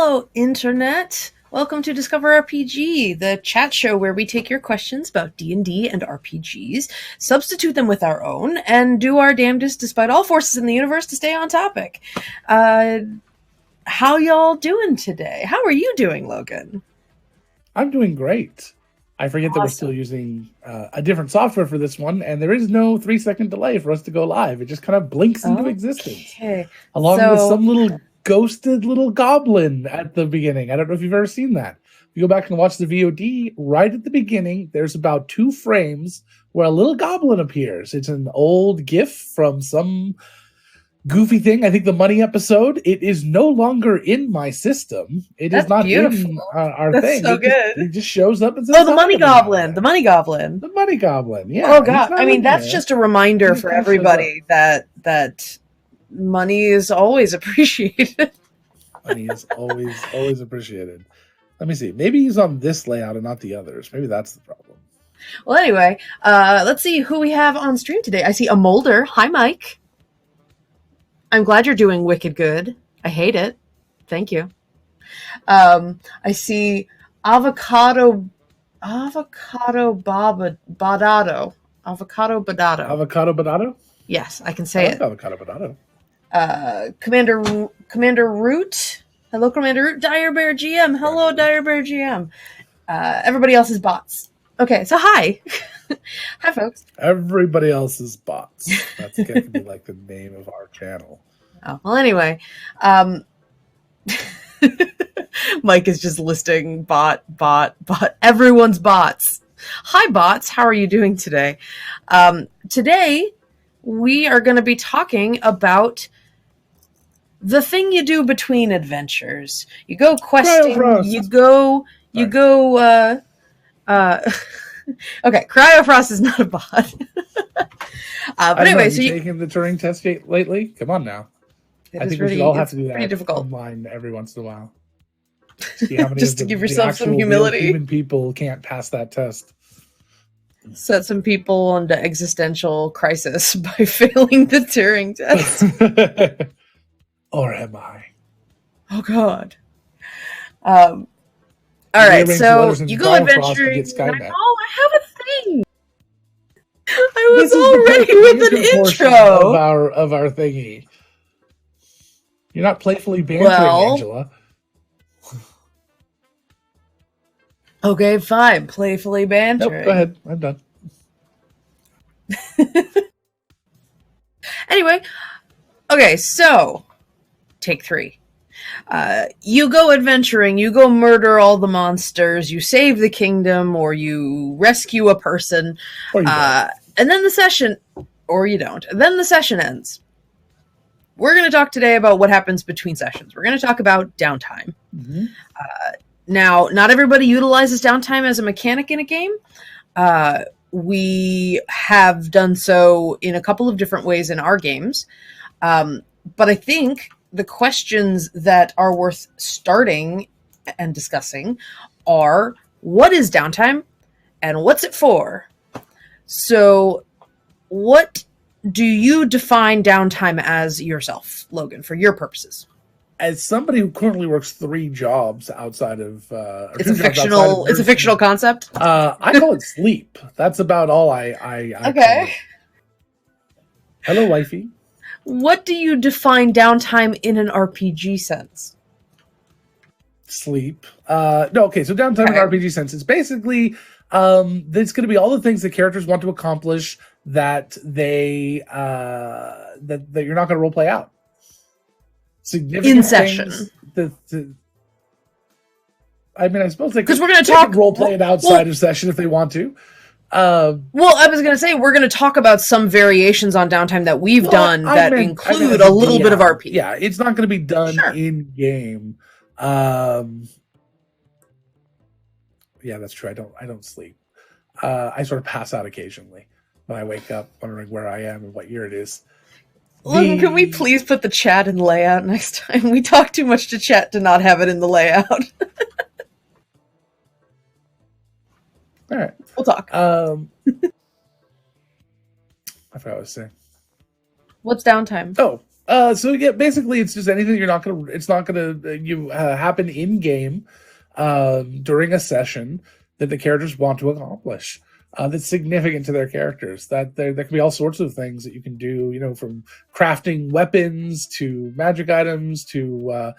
Hello, Internet! Welcome to Discover RPG, the chat show where we take your questions about D&D and RPGs, substitute them with our own, and do our damnedest despite all forces in the universe to stay on topic. How y'all doing today? How are you doing, Logan? I'm doing great. I forget that we're still using a different software for this one, and there is no 3-second delay for us to go live. It just kind of blinks into existence. Along with some little ghosted little goblin at the beginning. I don't know if you've ever seen that. If you go back and watch the VOD, right at the beginning, there's about 2 frames where a little goblin appears. It's an old GIF from some goofy thing. I think the money episode. It is no longer in my system. That's is not beautiful. In our That's thing. So good. It just shows up and says, "Oh, the money goblin! The money goblin! The money goblin!" Yeah. Oh god! I mean, that's just a reminder for everybody that money is always appreciated. Money is always appreciated. Let me see. Maybe he's on this layout and not the others. Maybe that's the problem. Well, anyway, let's see who we have on stream today. I see a Molder. Hi, Mike. I'm glad you're doing wicked good. I hate it. Thank you. I see Avocado Badado. Avocado Badado? Yes, I can say it. Avocado Badado. Commander Root. Hello, Commander Root. Dire Bear GM. Hello, Dire Bear GM. Everybody else is bots. Okay, so hi. Hi, folks. Everybody else is bots. That's going to be like the name of our channel. Oh, well, anyway. Mike is just listing bot. Everyone's bots. Hi, bots. How are you doing today? Today, we are going to be talking about the thing you do between adventures. You go questing, okay, Cryofrost is not a bot. But anyway, so you taking the Turing test lately? Come on now. I think we should all have to do that online every once in a while. See how many just to give yourself some humility. Human people can't pass that test. Set some people into existential crisis by failing the Turing test. Or am I? Oh God. All right, so you go adventuring. I have a thing. I was already with an intro of our thingy. You're not playfully bantering, Angela. Okay, fine. Playfully bantering. Nope, go ahead. I'm done. Anyway, okay, so take 3. You go adventuring, you go murder all the monsters, you save the kingdom, or you rescue a person, or you don't. And then the session, or you don't, and then the session ends. We're going to talk today about what happens between sessions. We're going to talk about downtime. Mm-hmm. Now, not everybody utilizes downtime as a mechanic in a game. We have done so in a couple of different ways in our games. But I think the questions that are worth starting and discussing are, what is downtime and what's it for? So what do you define downtime as yourself, Logan, for your purposes? As somebody who currently works 3 jobs outside of it's a fictional concept. I call it sleep. That's about all I okay. Hello, wifey. What do you define downtime in an RPG sense? Sleep. No, okay. So downtime in an RPG sense is basically it's going to be all the things the characters want to accomplish that they that you're not going to roleplay out. Significant in session. I mean, I suppose because we're going to talk roleplay it outside of session if they want to. Well, I was going to say we're going to talk about some variations on downtime that we've done that include a little bit of RP. Yeah, it's not going to be done in game. Yeah, that's true. I don't sleep. I sort of pass out occasionally when I wake up, wondering where I am and what year it is. Logan, can we please put the chat in layout next time? We talk too much to chat to not have it in the layout. All right. We'll talk. I forgot what I was saying. What's downtime? Oh, So yeah, basically, it's just anything it's not gonna happen in game during a session that the characters want to accomplish. That's significant to their characters. That there can be all sorts of things that you can do. From crafting weapons to magic items to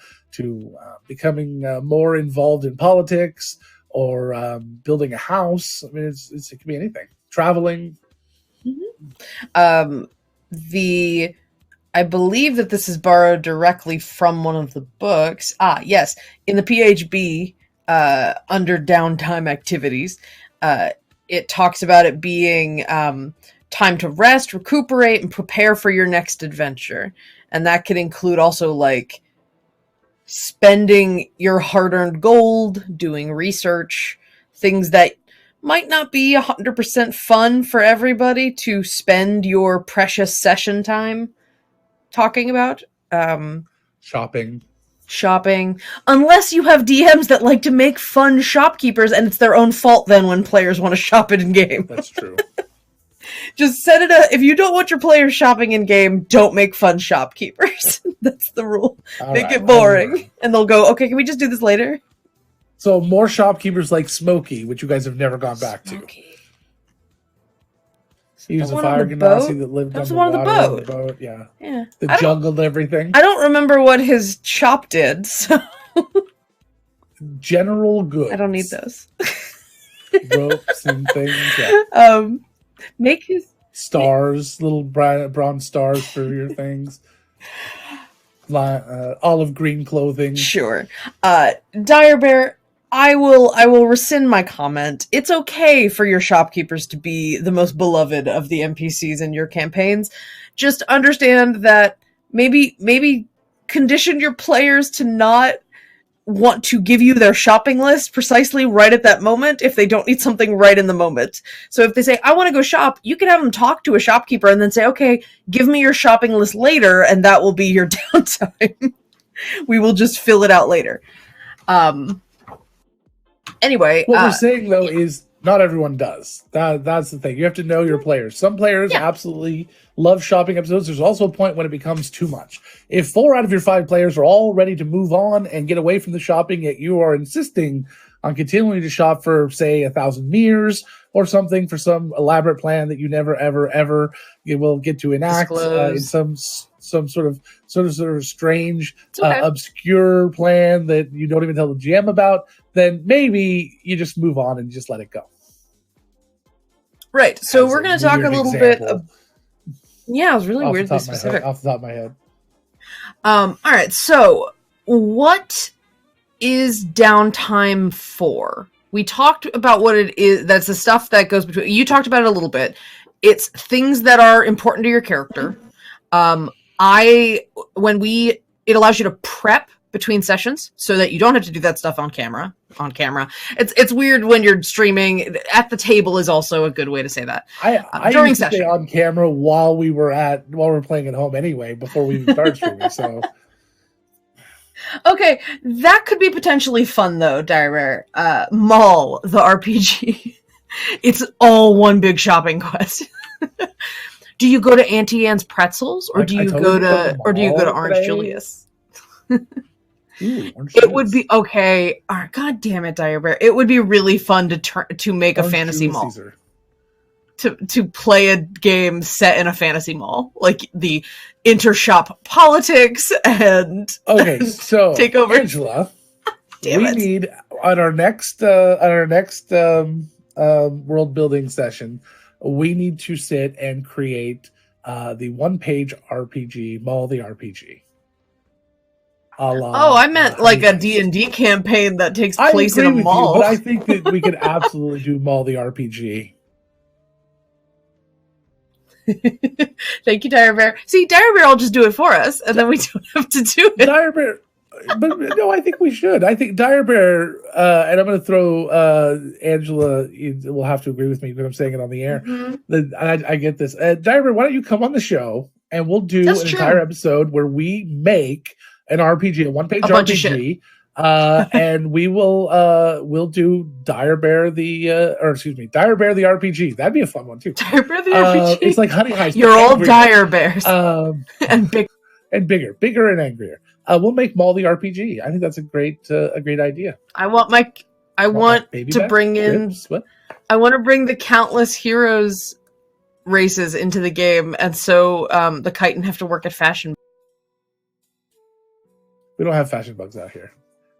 becoming more involved in politics or building a house. I mean, it can be anything. Traveling. Mm-hmm. I believe that this is borrowed directly from one of the books. Yes. In the PHB, under downtime activities, it talks about it being time to rest, recuperate, and prepare for your next adventure. And that could include also like spending your hard-earned gold, doing research, things that might not be 100% fun for everybody to spend your precious session time talking about. Shopping, unless you have DMs that like to make fun shopkeepers, and it's their own fault then when players want to shop it in game. That's true. Just set it up. If you don't want your players shopping in game, don't make fun shopkeepers. That's the rule. Make it boring, and they'll go, okay, can we just do this later? So more shopkeepers like Smokey, which you guys have never gone back to. He was a fire genasi that lived on the water on the boat. Yeah. The jungle and everything. I don't remember what his shop did, so... General goods. I don't need those. Ropes and things. Yeah. Make his... Stars, little brown stars for your things. Olive green clothing. Sure. Dire Bear, I will rescind my comment. It's okay for your shopkeepers to be the most beloved of the NPCs in your campaigns. Just understand that maybe condition your players to not want to give you their shopping list precisely right at that moment if they don't need something right in the moment. So if they say, I want to go shop, you can have them talk to a shopkeeper and then say, okay, give me your shopping list later, and that will be your downtime. We will just fill it out later. Anyway, what we're saying though is not everyone does. That's the thing. You have to know your players. Some players absolutely love shopping episodes. There's also a point when it becomes too much. If 4 out of your 5 players are all ready to move on and get away from the shopping, yet you are insisting on continuing to shop for, say, 1,000 mirrors or something for some elaborate plan that you never, ever will get to enact in some sort of strange, obscure plan that you don't even tell the GM about, then maybe you just move on and just let it go. Right. So we're going to talk a little bit. Yeah, it was really weird to be specific. Off the top of my head. All right. So what is downtime for? We talked about what it is. That's the stuff that goes between. You talked about it a little bit. It's things that are important to your character. It allows you to prep between sessions so that you don't have to do that stuff on camera. It's weird when you're streaming. At the table is also a good way to say that. I during used to stay on camera while we're playing at home anyway, before we even start streaming. So okay, that could be potentially fun though, Dire Bear. Mall the RPG. It's all one big shopping quest. Do you go to Auntie Anne's Pretzels, or do you go to Orange Julius? Ooh, it would be okay. Oh, God damn it, Dire Bear! It would be really fun to make a fantasy mall. To play a game set in a fantasy mall, like the intershop politics and so take over. Angela, we need on our next world building session. We need to sit and create the 1-page RPG, Mall the RPG. I meant like a D&D campaign that takes place in a mall. But I think that we could absolutely do Mall the RPG. Thank you, Dire Bear. See, Dire Bear will just do it for us, and then we don't have to do it. Dire Bear, but no, I think we should. I think Dire Bear, and I'm going to throw Angela. Will have to agree with me because I'm saying it on the air. Mm-hmm. I get this. Dire Bear, why don't you come on the show and we'll do entire episode where we make an RPG, a 1-page RPG, and we'll do Dire Bear the RPG. That'd be a fun one too. Dire Bear the RPG. It's like Honey Heist. You're all Dire Bears and big. and bigger and angrier. We'll make Maul the RPG. I think that's a great idea. I want to bring the countless heroes races into the game, and so the Chitin have to work at fashion. We don't have fashion bugs out here.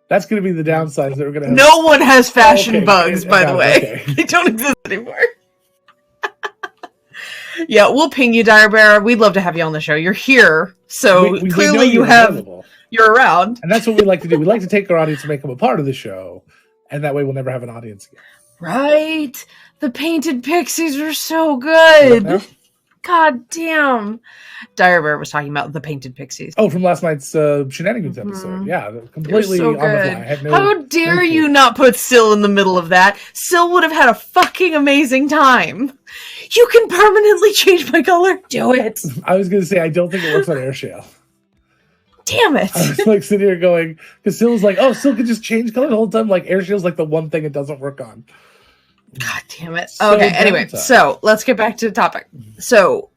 That's going to be the downside. That we're going to have. No one has fashion bugs, by the way. Okay. They don't exist anymore. Yeah, we'll ping you, Dire Bear. We'd love to have you on the show. You're here, so clearly you're around. And that's what we like to do. We like to take our audience and make them a part of the show, and that way we'll never have an audience again. Right. The painted pixies are so good. God damn. Dire Bear was talking about the painted pixies. Oh, from last night's Shenanigans episode. Yeah, completely so on the fly. How dare you not put Syl in the middle of that? Syl would have had a fucking amazing time. You can permanently change my color. Do it. I was going to say, I don't think it works on Airshale. Damn it. I was like sitting here going, because Syl was like, oh, Syl can just change color the whole time. Like Airshale's like the one thing it doesn't work on. God damn it. Okay, anyway, so let's get back to the topic. So,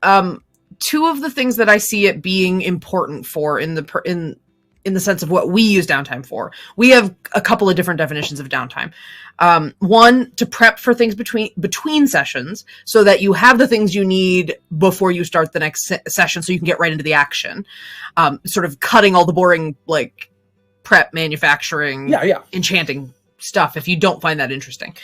two of the things that I see it being important for in the sense of what we use downtime for. We have a couple of different definitions of downtime. One, to prep for things between sessions so that you have the things you need before you start the next session so you can get right into the action. Sort of cutting all the boring, like, prep, manufacturing, enchanting stuff if you don't find that interesting.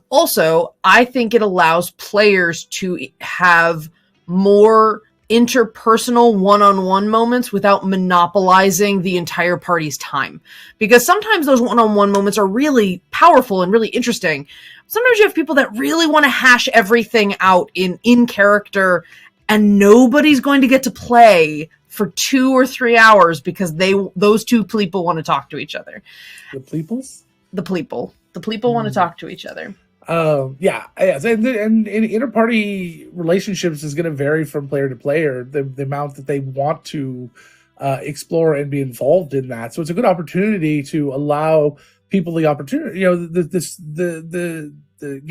Also, I think it allows players to have more interpersonal one-on-one moments without monopolizing the entire party's time. Because sometimes those one-on-one moments are really powerful and really interesting. Sometimes you have people that really want to hash everything out in character, and nobody's going to get to play for 2 or 3 hours because those two people want to talk to each other. The pleeples? The people want to talk to each other. And inter-party relationships is going to vary from player to player, the amount that they want to explore and be involved in that. So it's a good opportunity to allow people the opportunity, give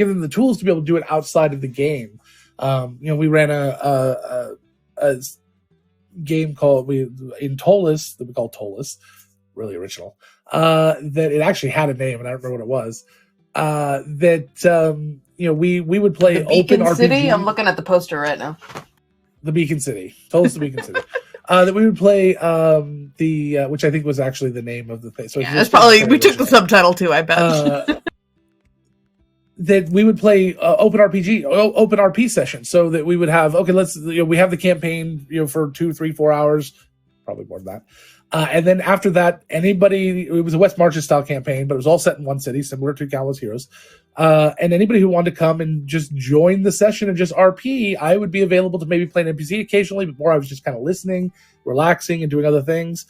them the tools to be able to do it outside of the game. We ran a game in Tolus that we call Tolus, really original. That it actually had a name, and I don't remember what it was. We would play the Beacon Open City. RPG. I'm looking at the poster right now. The Beacon City. Tolus, the Beacon City. That we would play which I think was actually the name of the thing. So yeah, it's probably we took the subtitle too. I bet. That we would play open RP sessions, so that we would have we have the campaign for 2, 3, 4 hours, probably more than that. And then after that, it was a West Marches style campaign, but it was all set in one city, similar to Gallows Heroes. And anybody who wanted to come and just join the session and just RP, I would be available to maybe play an NPC occasionally, but more I was just kind of listening, relaxing, and doing other things.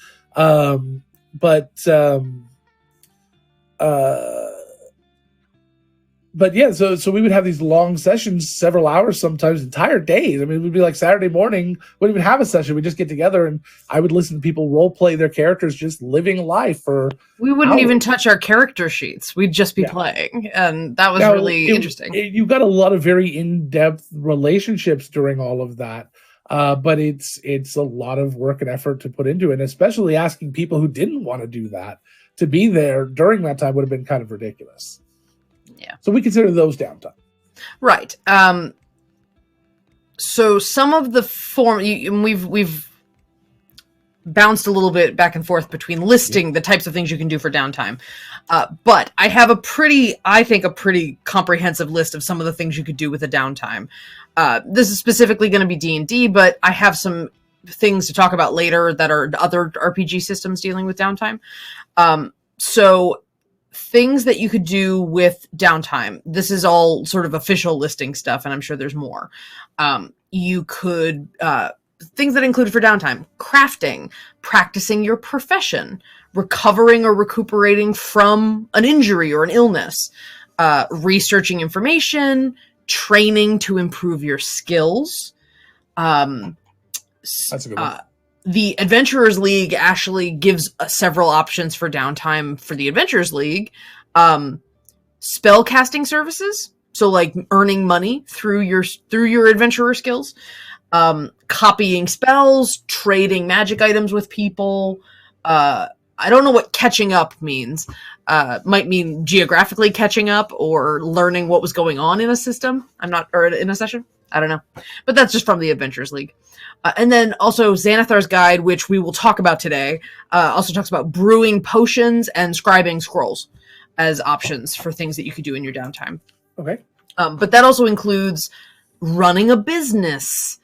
But yeah, so we would have these long sessions, several hours, sometimes entire days. I mean, it would be like Saturday morning. We wouldn't even have a session. We'd just get together and I would listen to people role play their characters, just living life for We wouldn't hours. Even touch our character sheets. We'd just be playing. And that was really interesting. You got a lot of very in-depth relationships during all of that. But it's a lot of work and effort to put into it. And especially asking people who didn't want to do that to be there during that time would have been kind of ridiculous. Yeah. So we consider those downtime. Right. So some of the we've bounced a little bit back and forth between listing the types of things you can do for downtime. But I have a pretty comprehensive list of some of the things you could do with a downtime. This is specifically going to be D&D, but I have some things to talk about later that are other RPG systems dealing with downtime. So things that you could do with downtime. This is all sort of official listing stuff, and I'm sure there's more. You could, things that included for downtime: crafting, practicing your profession, recovering or recuperating from an injury or an illness, researching information, training to improve your skills. That's a good one. The Adventurers League actually gives several options for downtime for the Adventurers League. Spell casting services, so like earning money through your adventurer skills. copying spells, trading magic items with people. I don't know what catching up means. Might mean geographically catching up or learning what was going on in a system. Or in a session. I don't know. But that's just from the Adventures League. And then also Xanathar's Guide, which we will talk about today, also talks about brewing potions and scribing scrolls as options for things that you could do in your downtime. Okay. But that also includes running a business,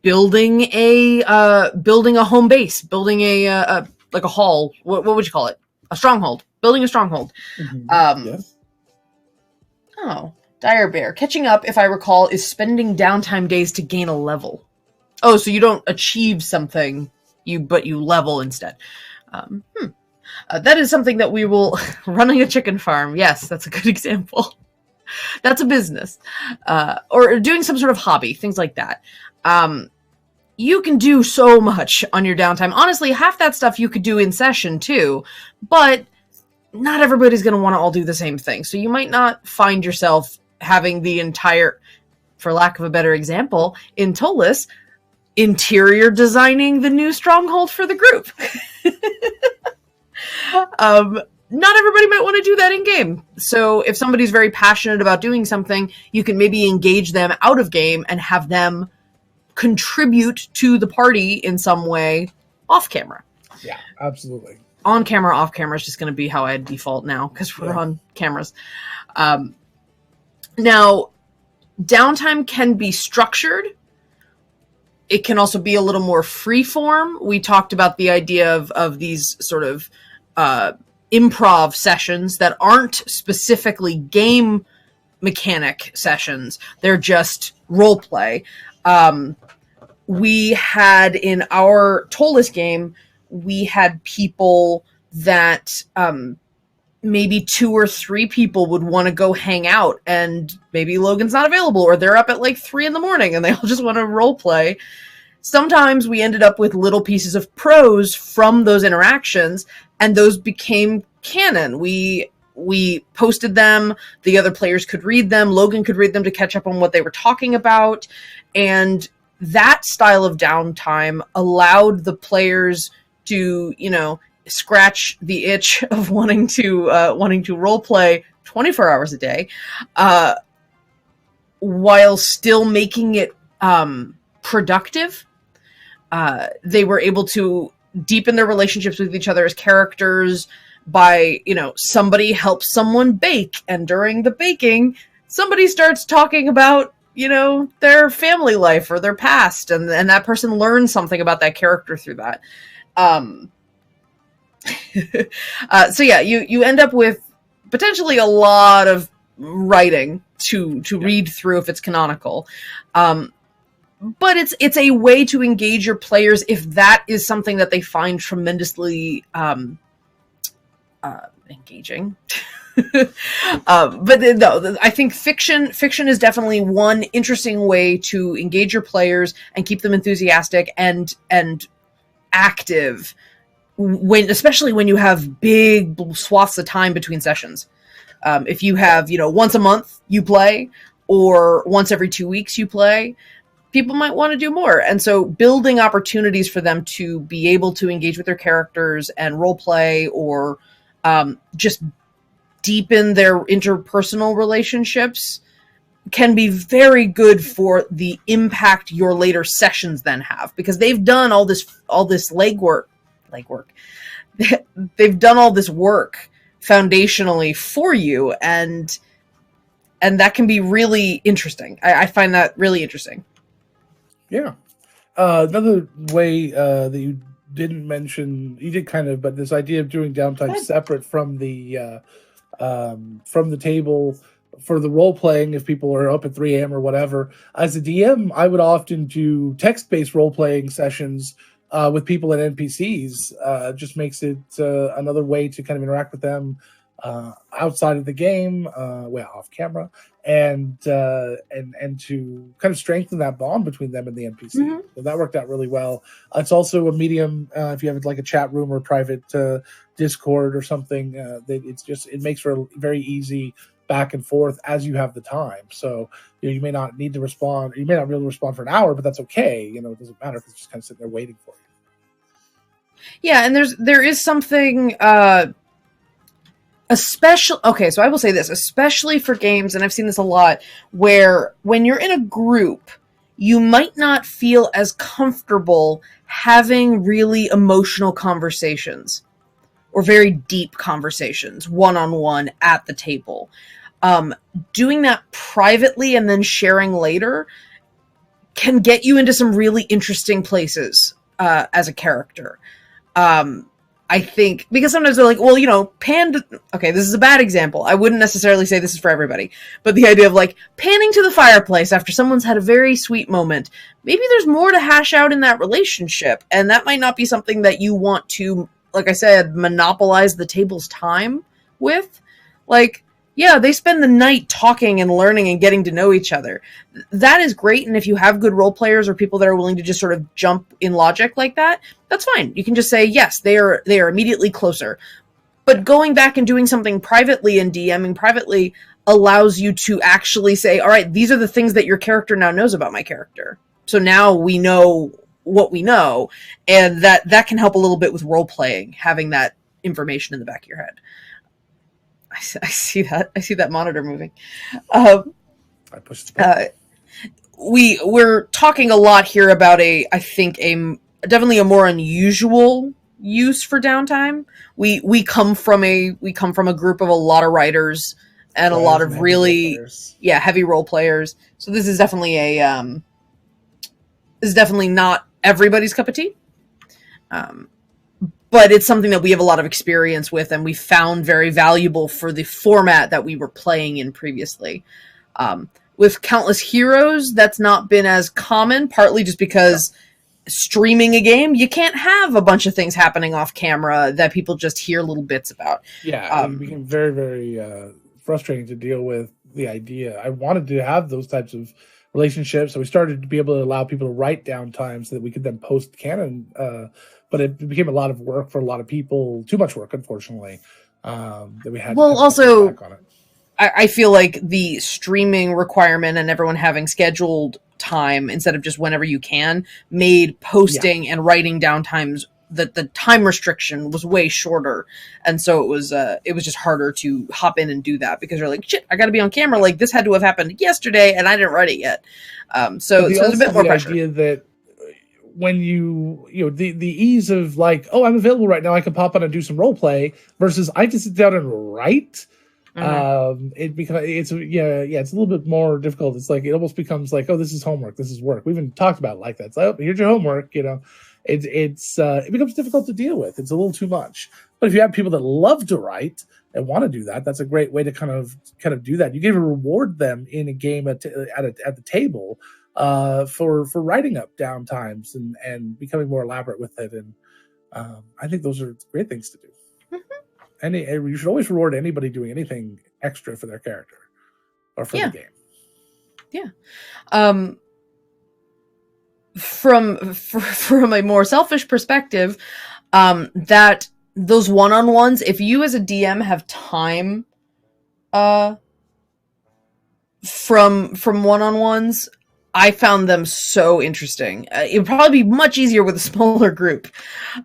building a home base, building a hall. What would you call it? A stronghold. Building a stronghold. Mm-hmm. Yes. Oh, Dire Bear. Catching up, if I recall, is spending downtime days to gain a level. Oh, so you don't achieve something, but you level instead. That is something that we will... Running a chicken farm. Yes, that's a good example. That's a business. Or doing some sort of hobby. Things like that. You can do so much on your downtime. Honestly, half that stuff you could do in session too, but not everybody's going to want to all do the same thing. So you might not find yourself having the entire, for lack of a better example, in Tolis, interior designing the new stronghold for the group. Not everybody might want to do that in game. So if somebody's very passionate about doing something, you can maybe engage them out of game and have them contribute to the party in some way off camera. Yeah, absolutely. On camera, off camera is just going to be how I default now because we're on cameras. Now, downtime can be structured. It can also be a little more freeform. We talked about the idea of these sort of improv sessions that aren't specifically game mechanic sessions. They're just role play. We had in our Tolis game, we had people that maybe 2 or 3 people would want to go hang out, and maybe Logan's not available, or they're up at like 3 a.m. and they all just want to role play. Sometimes we ended up with little pieces of prose from those interactions, and those became canon. We posted them, the other players could read them, Logan could read them to catch up on what they were talking about, and that style of downtime allowed the players to, scratch the itch of wanting to role play 24 hours a day, while still making it productive. They were able to deepen their relationships with each other as characters by, somebody helps someone bake, and during the baking, somebody starts talking about, their family life or their past, and that person learns something about that character through that. So yeah, you end up with potentially a lot of writing to read through if it's canonical. But it's a way to engage your players if that is something that they find tremendously engaging. But no, I think fiction is definitely one interesting way to engage your players and keep them enthusiastic and active, especially when you have big swaths of time between sessions. If you have, once a month you play, or once every 2 weeks you play, people might want to do more. And so building opportunities for them to be able to engage with their characters and role play, or just deepen their interpersonal relationships, can be very good for the impact your later sessions then have, because they've done all this legwork. They've done all this work foundationally for you, and that can be really interesting. I find that really interesting. Yeah. Another way that you didn't mention, you did kind of, but this idea of doing downtime separate from the table for the role playing, if people are up at 3 a.m. or whatever. As a DM, I would often do text-based role playing sessions with people and NPCs. Just makes it another way to kind of interact with them outside of the game, off camera, and to kind of strengthen that bond between them and the NPC. Mm-hmm. So that worked out really well. It's also a medium if you have like a chat room or private Discord or something. It makes for a very easy back and forth as you have the time. So you may not need to respond. You may not be able to respond for an hour, but that's okay. It doesn't matter if it's just kind of sitting there waiting for you. Yeah, and there is something especially, okay, so I will say this, especially for games, and I've seen this a lot, where when you're in a group, you might not feel as comfortable having really emotional conversations or very deep conversations one-on-one at the table. Doing that privately and then sharing later can get you into some really interesting places as a character. I think, because sometimes they're like, well, okay, this is a bad example. I wouldn't necessarily say this is for everybody, but the idea of like panning to the fireplace after someone's had a very sweet moment, maybe there's more to hash out in that relationship. And that might not be something that you want to, like I said, monopolize the table's time with. Like, yeah, they spend the night talking and learning and getting to know each other. That is great. And if you have good role players or people that are willing to just sort of jump in logic like that, that's fine. You can just say, yes, they are immediately closer. But going back and doing something privately and DMing privately allows you to actually say, all right, these are the things that your character now knows about my character. So now we know what we know. And that can help a little bit with role playing, having that information in the back of your head. I see that. I see that monitor moving. I pushed the button. We're talking a lot here about I think definitely a more unusual use for downtime. We come from a group of a lot of writers and a lot of really heavy role players. So this is definitely not everybody's cup of tea. But it's something that we have a lot of experience with, and we found very valuable for the format that we were playing in previously. With Countless Heroes, that's not been as common, partly just because streaming a game, you can't have a bunch of things happening off camera that people just hear little bits about. Yeah, it became very, very frustrating to deal with the idea. I wanted to have those types of relationships, so we started to be able to allow people to write downtime so that we could then post canon. But it became a lot of work for a lot of people. Too much work, unfortunately, that we had. Well, also, back on it. I feel like the streaming requirement and everyone having scheduled time instead of just whenever you can made posting and writing downtimes that the time restriction was way shorter, and so it was just harder to hop in and do that because you're like, shit, I got to be on camera. Like this had to have happened yesterday, and I didn't write it yet. So it's a bit more pressure. Idea that when the ease of like, oh, I'm available right now, I can pop on and do some role play versus I can sit down and write. Mm-hmm. It's a little bit more difficult. It's like it almost becomes like, oh, this is homework, this is work. We even talked about it like that. It's like, oh, here's your homework. It becomes difficult to deal with. It's a little too much. But if you have people that love to write and want to do that, that's a great way to kind of do that. You can even reward them in a game at the table for writing up downtimes and becoming more elaborate with it. And I think those are great things to do. Mm-hmm. You should always reward anybody doing anything extra for their character or for the game. Yeah. From a more selfish perspective, that those one-on-ones, if you as a DM have time from one-on-ones, I found them so interesting. It would probably be much easier with a smaller group.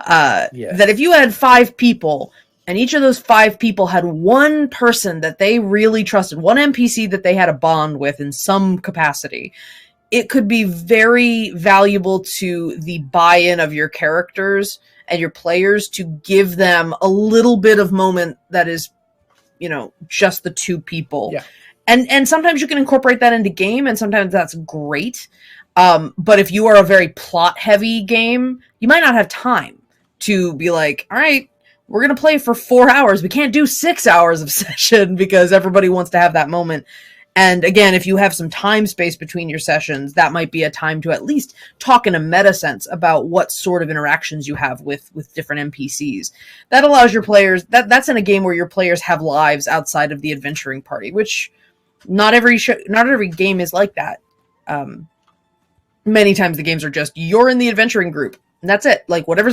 That if you had 5 people and each of those 5 people had one person that they really trusted, one NPC that they had a bond with in some capacity, it could be very valuable to the buy-in of your characters and your players to give them a little bit of moment that is, just the 2 people. Yeah. And sometimes you can incorporate that into game, and sometimes that's great. But if you are a very plot-heavy game, you might not have time to be like, all right, we're going to play for 4 hours. We can't do 6 hours of session because everybody wants to have that moment. And again, if you have some time space between your sessions, that might be a time to at least talk in a meta sense about what sort of interactions you have with different NPCs. That allows your players, that's in a game where your players have lives outside of the adventuring party, which not every game is like that. Many times the games are just, you're in the adventuring group. And that's it. Like whatever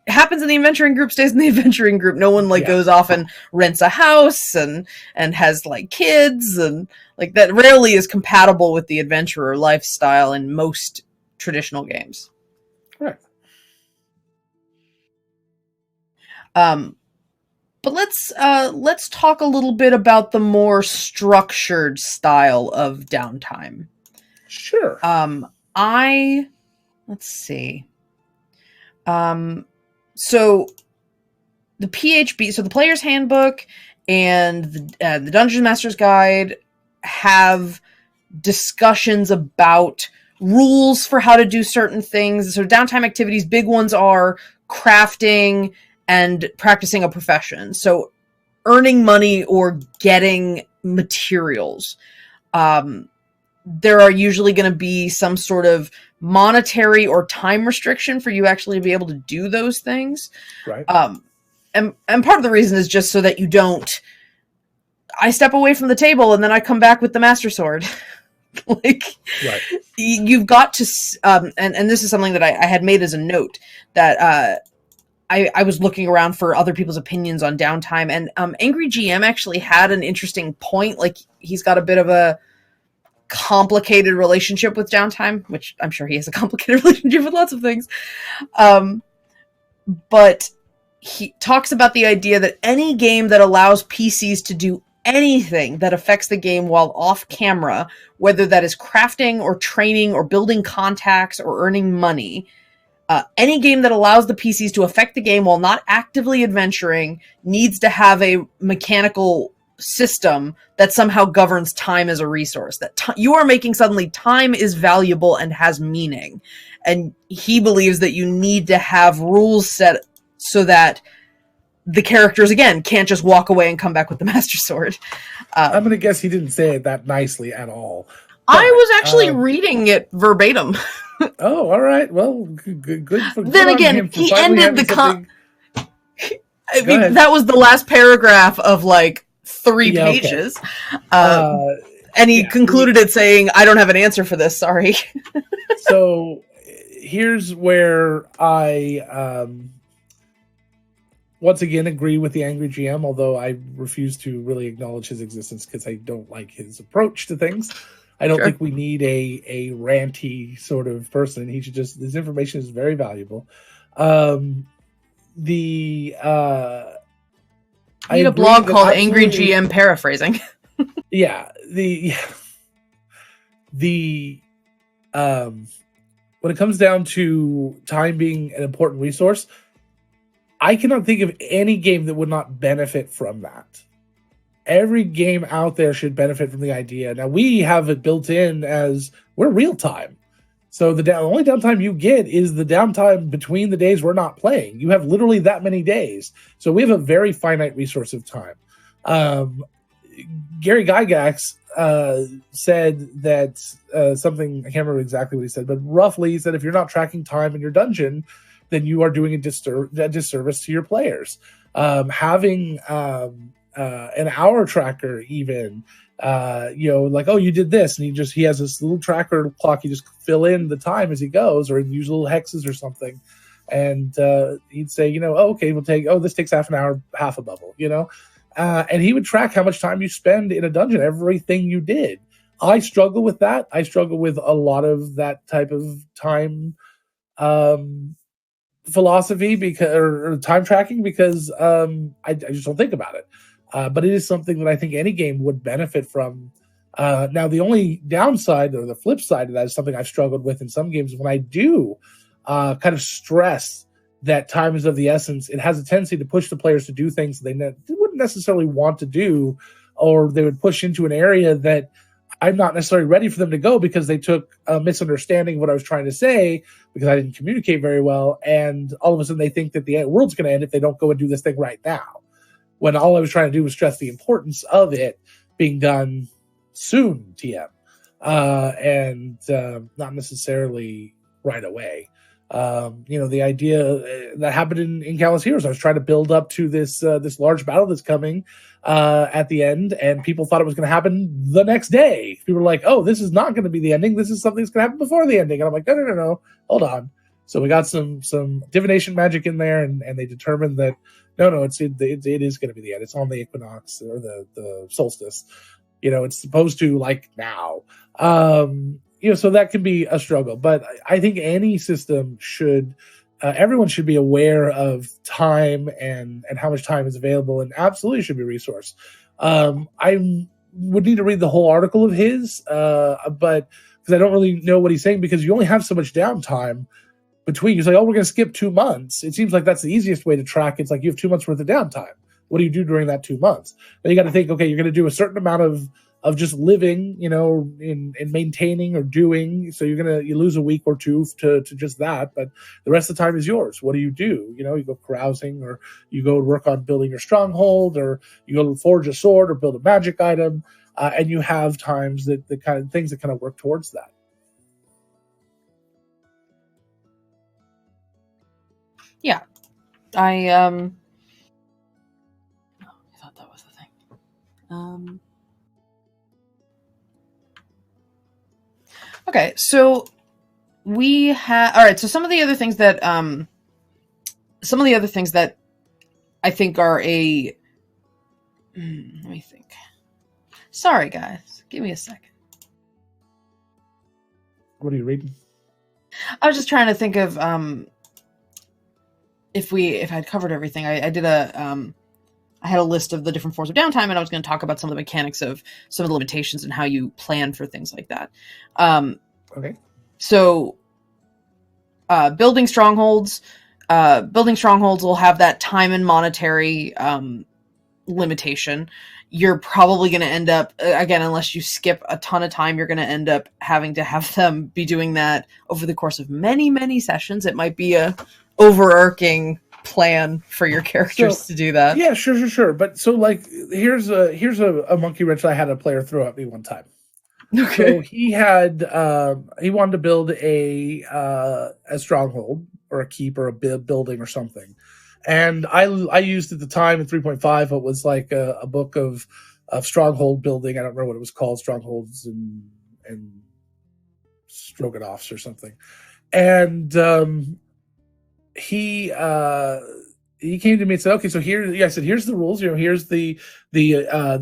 happens in the adventuring group stays in the adventuring group. No one goes off and rents a house and has like kids, and like that rarely is compatible with the adventurer lifestyle in most traditional games. Right. But let's talk a little bit about the more structured style of Downtime. Sure. Let's see. So the PHB, so the Player's Handbook and the Dungeon Master's Guide have discussions about rules for how to do certain things. So Downtime activities, big ones are crafting and practicing a profession. So earning money or getting materials. There are usually going to be some sort of monetary or time restriction for you actually to be able to do those things. Right. And part of the reason is just so that you don't, I step away from the table and then I come back with the Master Sword. Like, right. You've got to, and this is something that I had made as a note, that I was looking around for other people's opinions on Downtime, and Angry GM actually had an interesting point. Like, he's got a bit of a complicated relationship with Downtime, which I'm sure he has a complicated relationship with lots of things. But he talks about the idea that any game that allows PCs to do anything that affects the game while off camera, whether that is crafting or training or building contacts or earning money, any game that allows the PCs to affect the game while not actively adventuring needs to have a mechanical system that somehow governs time as a resource. That you are making suddenly time is valuable and has meaning. And he believes that you need to have rules set so that the characters, again, can't just walk away and come back with the Master Sword. I'm going to guess he didn't say it that nicely at all. But, I was actually reading it verbatim. Oh, all right. Well, good. Then again, he ended the that was the last paragraph of like 3 pages. Okay. And he concluded it saying, I don't have an answer for this. Sorry. So here's where I once again agree with the Angry GM, although I refuse to really acknowledge his existence because I don't like his approach to things. I don't think we need a ranty sort of person. He should just, this information is very valuable. I need a blog called Angry GM Paraphrasing. Yeah. When it comes down to time being an important resource, I cannot think of any game that would not benefit from that. Every game out there should benefit from the idea. Now, we have it built in as we're real time. So the only downtime you get is the downtime between the days we're not playing. You have literally that many days. So we have a very finite resource of time. Gary Gygax said that something, I can't remember exactly what he said, but roughly he said if you're not tracking time in your dungeon, then you are doing a disservice to your players. Having an hour tracker even, like, oh, you did this, and he has this little tracker clock. You just fill in the time as he goes, or use little hexes or something, and he'd say, oh, okay, this takes half an hour, half a bubble, and he would track how much time you spend in a dungeon, everything you did. I struggle with that. I struggle with a lot of that type of time philosophy or time tracking because I just don't think about it. But it is something that I think any game would benefit from. Now, the only downside or the flip side of that is something I've struggled with in some games. When I do kind of stress that time is of the essence, it has a tendency to push the players to do things they wouldn't necessarily want to do, or they would push into an area that I'm not necessarily ready for them to go because they took a misunderstanding of what I was trying to say because I didn't communicate very well. And all of a sudden they think that the world's going to end if they don't go and do this thing right now. When all I was trying to do was stress the importance of it being done soon, TM, and not necessarily right away. The idea that happened in Callous Heroes, I was trying to build up to this large battle that's coming at the end, and people thought it was going to happen the next day. People were like, oh, this is not going to be the ending. This is something that's going to happen before the ending. And I'm like, no. Hold on. So we got some divination magic in there, and they determined that no, it is going to be the end. It's on the equinox or the solstice. It's supposed to like now. So that can be a struggle. But I think any system should, everyone should be aware of time and how much time is available, and absolutely should be resourced. I would need to read the whole article of his, but because I don't really know what he's saying, because you only have so much downtime between. He's like, oh, we're going to skip 2 months. It seems like that's the easiest way to track. It's like you have 2 months worth of downtime. What do you do during that 2 months? Then you got to think, okay, you're going to do a certain amount of just living, in maintaining or doing. So you lose a week or two to just that, but the rest of the time is yours. What do? You go carousing, or you go work on building your stronghold, or you go forge a sword or build a magic item, and you have times that the kind of things that kind of work towards that. Yeah, I thought that was the thing. Okay, so we have, all right, so some of the other things that I think are let me think. Sorry guys, give me a second. What are you reading? I was just trying to think of if I'd covered everything. I did I had a list of the different forms of downtime, and I was going to talk about some of the mechanics of some of the limitations and how you plan for things like that. Okay. So, building strongholds will have that time and monetary limitation. You're probably going to end up, again, unless you skip a ton of time, you're going to end up having to have them be doing that over the course of many, many sessions. It might be a overarching plan for your characters to do that. Yeah, sure. But so like, here's a monkey wrench I had a player throw at me one time. Okay. So he wanted to build a stronghold or a keep or a building or something, and I used at the time in 3.5 what was like a book of stronghold building. I don't remember what it was called, strongholds and stroganoffs or something, and he came to me and said, okay, so I said, here's the rules, here's the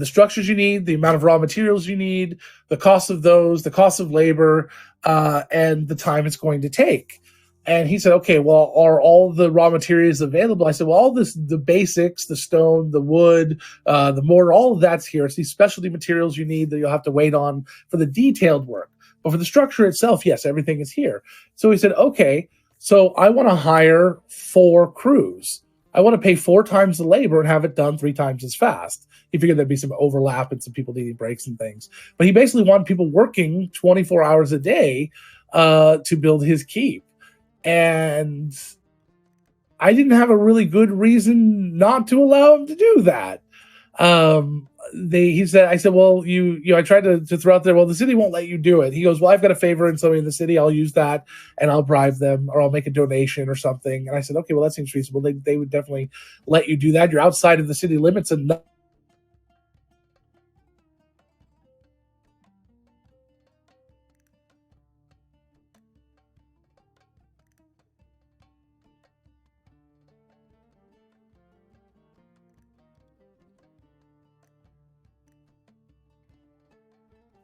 structures you need, the amount of raw materials you need, the cost of those, the cost of labor, and the time it's going to take. And he said, okay, well, are all the raw materials available? I said, well, the basics, the stone, the wood, the mortar, all of that's here. It's these specialty materials you need that you'll have to wait on for the detailed work. But for the structure itself, yes, everything is here. So he said, okay, so I want to hire 4 crews. I want to pay 4 times the labor and have it done 3 times as fast. He figured there'd be some overlap and some people needing breaks and things. But he basically wanted people working 24 hours a day to build his keep. And I didn't have a really good reason not to allow him to do that. I said, well, I tried to throw out there, well, the city won't let you do it. He goes, well, I've got a favor in somebody in the city. I'll use that and I'll bribe them, or I'll make a donation or something. And I said, okay, well, that seems reasonable. They would definitely let you do that. You're outside of the city limits and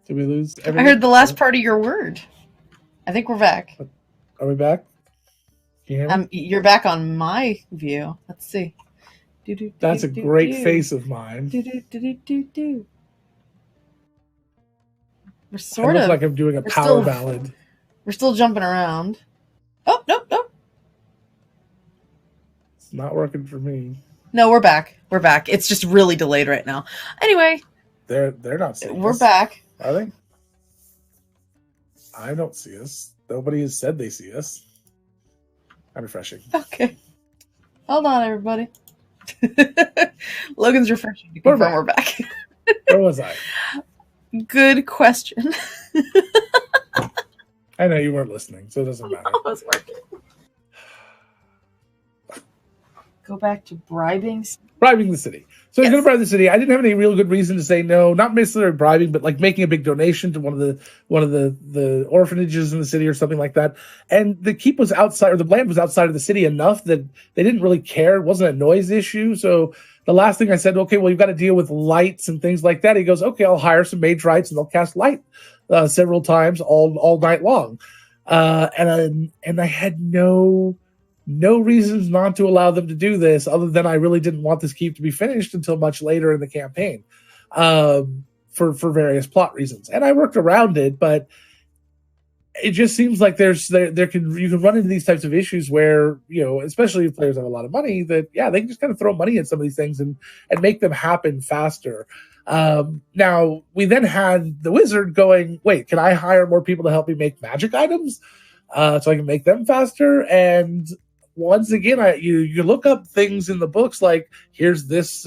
Did we lose everything? I heard the last part of your word. I think we're back. Are we back? Can you hear me? You're back on my view. Let's see. That's a great face of mine. We're sort of of like I'm doing a power ballad. We're still jumping around. Oh, nope. It's not working for me. No, we're back. It's just really delayed right now. Anyway, they're not seeing we're us. Back. Are they? I don't see us. Nobody has said they see us. I'm refreshing. Okay. Hold on, everybody. Logan's refreshing to confirm we're back. Where was I? Good question. I know you weren't listening, so it doesn't matter. I was working. Go back to bribing. Bribing the city. So he's going to bribe the city. I didn't have any real good reason to say no. Not necessarily bribing, but like making a big donation to one of the orphanages in the city or something like that. And the keep was outside, or the land was outside of the city enough that they didn't really care. It wasn't a noise issue. So the last thing I said, okay, well, you've got to deal with lights and things like that. He goes, okay, I'll hire some mage rights and they'll cast light several times all night long. And I had no reasons not to allow them to do this, other than I really didn't want this keep to be finished until much later in the campaign, for various plot reasons. And I worked around it, but it just seems like you can run into these types of issues where, especially if players have a lot of money, that they can just kind of throw money at some of these things and make them happen faster. Now we then had the wizard going, wait, can I hire more people to help me make magic items so I can make them faster? And once again, you look up things in the books, like here's this,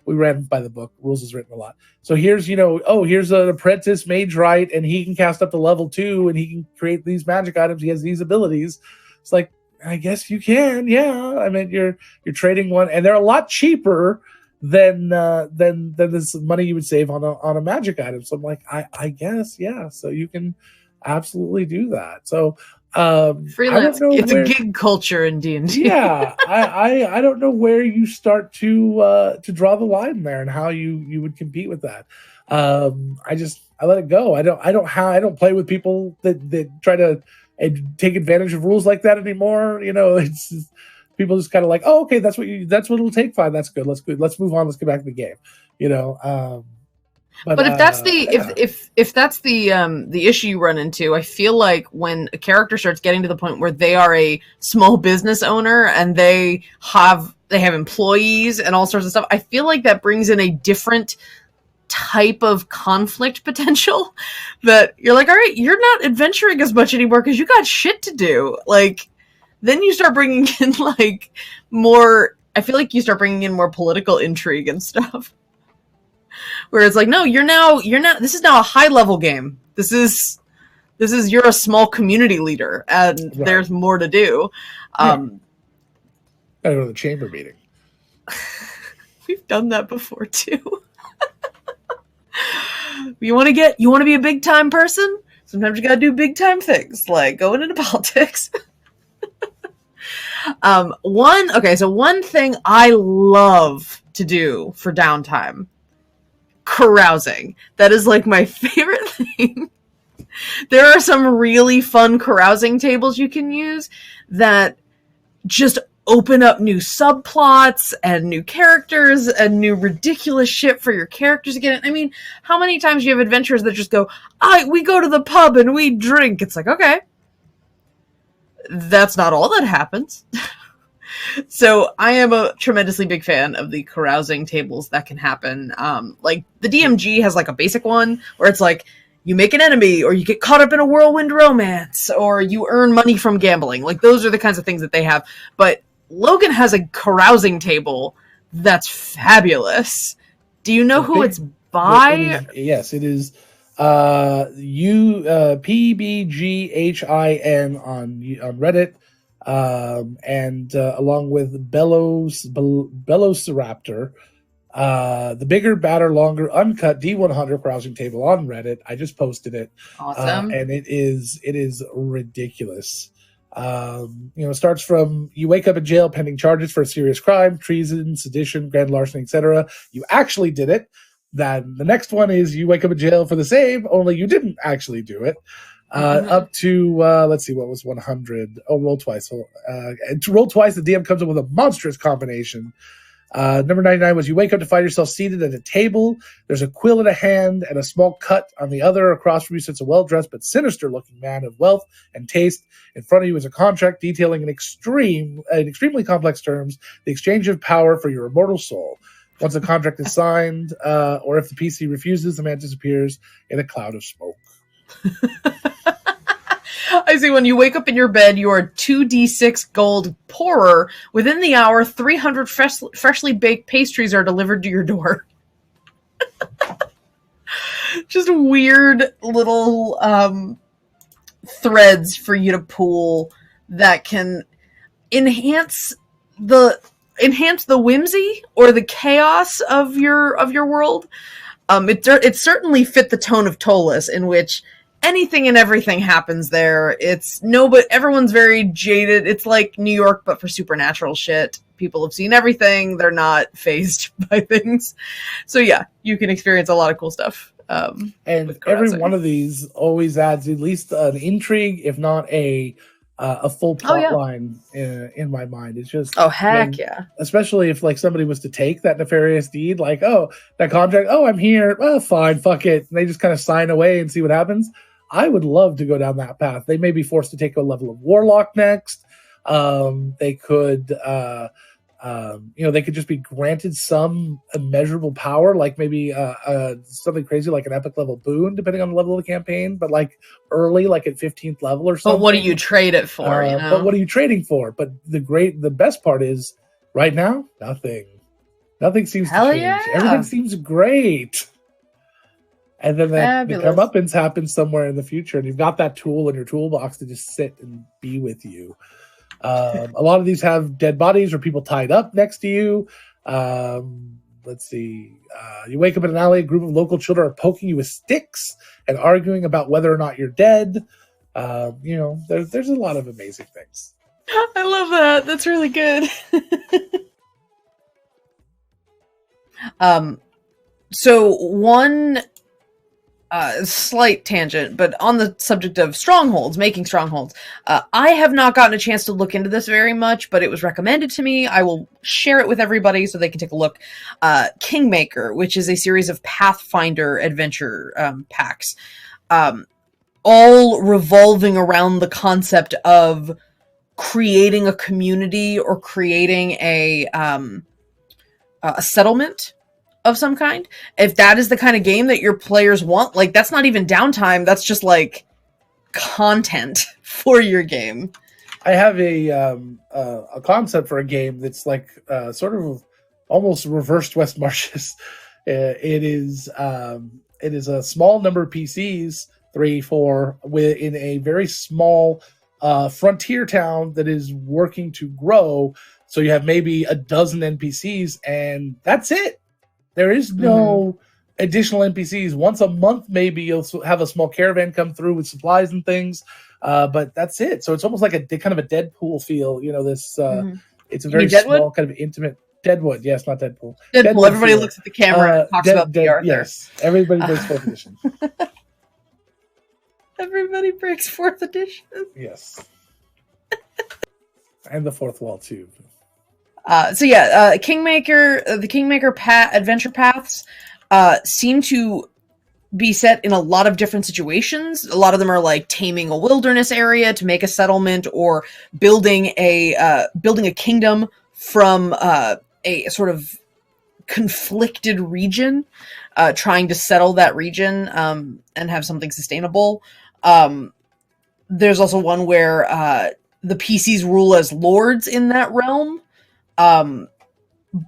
we ran by the book, rules is written a lot. So here's, here's an apprentice mage right, and he can cast up to level 2 and he can create these magic items. He has these abilities. It's like, I guess you can. Yeah. I mean, you're trading one, and they're a lot cheaper than this money you would save on a magic item. So I'm like, I guess, yeah. So you can absolutely do that. So freelance, it's a gig culture in D&D. Yeah, I don't know where you start to draw the line there and how you would compete with that. I let it go. I don't play with people that try to take advantage of rules like that anymore. It's just, people just kind of like, oh, okay, that's what it'll take. Fine, that's good. Let's move on. Let's get back to the game. But if that's if that's the issue you run into, I feel like when a character starts getting to the point where they are a small business owner and they have employees and all sorts of stuff, I feel like that brings in a different type of conflict potential that you're like, all right, you're not adventuring as much anymore because you got shit to do. Like, then you start bringing in like more. I feel like you start bringing in more political intrigue and stuff. Where it's like, no, you're not, this is now a high level game. This is, you're a small community leader and There's more to do. Gotta go to the chamber meeting. We've done that before too. You want to be a big time person? Sometimes you gotta do big time things, like going into politics. One thing I love to do for downtime, carousing. That is like my favorite thing. There are some really fun carousing tables you can use that just open up new subplots and new characters and new ridiculous shit for your characters to get in. I mean, how many times do you have adventurers that just go, we go to the pub and we drink? It's like, okay, that's not all that happens. So I am a tremendously big fan of the carousing tables that can happen. Like the DMG has like a basic one where it's like you make an enemy or you get caught up in a whirlwind romance or you earn money from gambling. Like those are the kinds of things that they have. But Logan has a carousing table that's fabulous. Do you know who it's by? Yes, it is PBGHIN on Reddit. And along with Velociraptor, the bigger, badder, longer, uncut D100 carousing table on Reddit. I just posted it. Awesome. And it is ridiculous. It starts from you wake up in jail pending charges for a serious crime, treason, sedition, grand larceny, etc. You actually did it. Then the next one is you wake up in jail for the same, only you didn't actually do it. Up to, let's see, what was 100? Oh, roll twice. And to roll twice, the DM comes up with a monstrous combination. Number 99 was you wake up to find yourself seated at a table. There's a quill in a hand and a small cut on the other. Across from you sits a well-dressed but sinister-looking man of wealth and taste. In front of you is a contract detailing in extremely complex terms the exchange of power for your immortal soul. Once the contract is signed, or if the PC refuses, the man disappears in a cloud of smoke. I see. When you wake up in your bed, you are 2d6 gold poorer. Within the hour, 300 freshly baked pastries are delivered to your door. Just weird little threads for you to pull that can enhance enhance the whimsy or the chaos of your world. It certainly fit the tone of Tolus, in which anything and everything happens there. But everyone's very jaded. It's like New York, but for supernatural shit. People have seen everything. They're not fazed by things. So yeah, you can experience a lot of cool stuff. And every one of these always adds at least an intrigue, if not a full plot line in my mind. It's just heck yeah. Especially if like somebody was to take that nefarious deed, like, that contract, I'm here, well, fine, fuck it. And they just kind of sign away and see what happens. I would love to go down that path. They may be forced to take a level of warlock next. They could they could just be granted some immeasurable power, like maybe something crazy like an epic level boon, depending on the level of the campaign, but like early, like at 15th level or something. But what do you trade it for? But what are you trading for? But the best part is right now, nothing. Nothing seems to change. Yeah. Everything seems great. And then the comeuppance happens somewhere in the future, and you've got that tool in your toolbox to just sit and be with you. A lot of these have dead bodies or people tied up next to you. Let's see. You wake up in an alley, a group of local children are poking you with sticks and arguing about whether or not you're dead. There's a lot of amazing things. I love that. That's really good. So one slight tangent, but on the subject of strongholds, making strongholds, I have not gotten a chance to look into this very much, but it was recommended to me. I will share it with everybody so they can take a look. Kingmaker, which is a series of Pathfinder adventure packs, all revolving around the concept of creating a community or creating a settlement of some kind. If that is the kind of game that your players want, like, that's not even downtime, that's just like content for your game. I have a concept for a game that's like sort of almost reversed West Marches. It is a small number of PCs, 3, 4, in a very small frontier town that is working to grow. So you have maybe a dozen NPCs, and that's it. There is no additional NPCs. Once a month, maybe you'll have a small caravan come through with supplies and things, but that's it. So it's almost like a kind of a Deadpool feel. This it's a very small, kind of intimate Deadwood. Yes, not Deadpool. Deadpool. Everybody looks at the camera and talks about the Arthur. Yes, everybody breaks 4th edition. Everybody breaks 4th edition. Yes, and the 4th wall too. Kingmaker, the Kingmaker adventure paths seem to be set in a lot of different situations. A lot of them are like taming a wilderness area to make a settlement, or building a kingdom from a sort of conflicted region, trying to settle that region and have something sustainable. There's also one where the PCs rule as lords in that realm.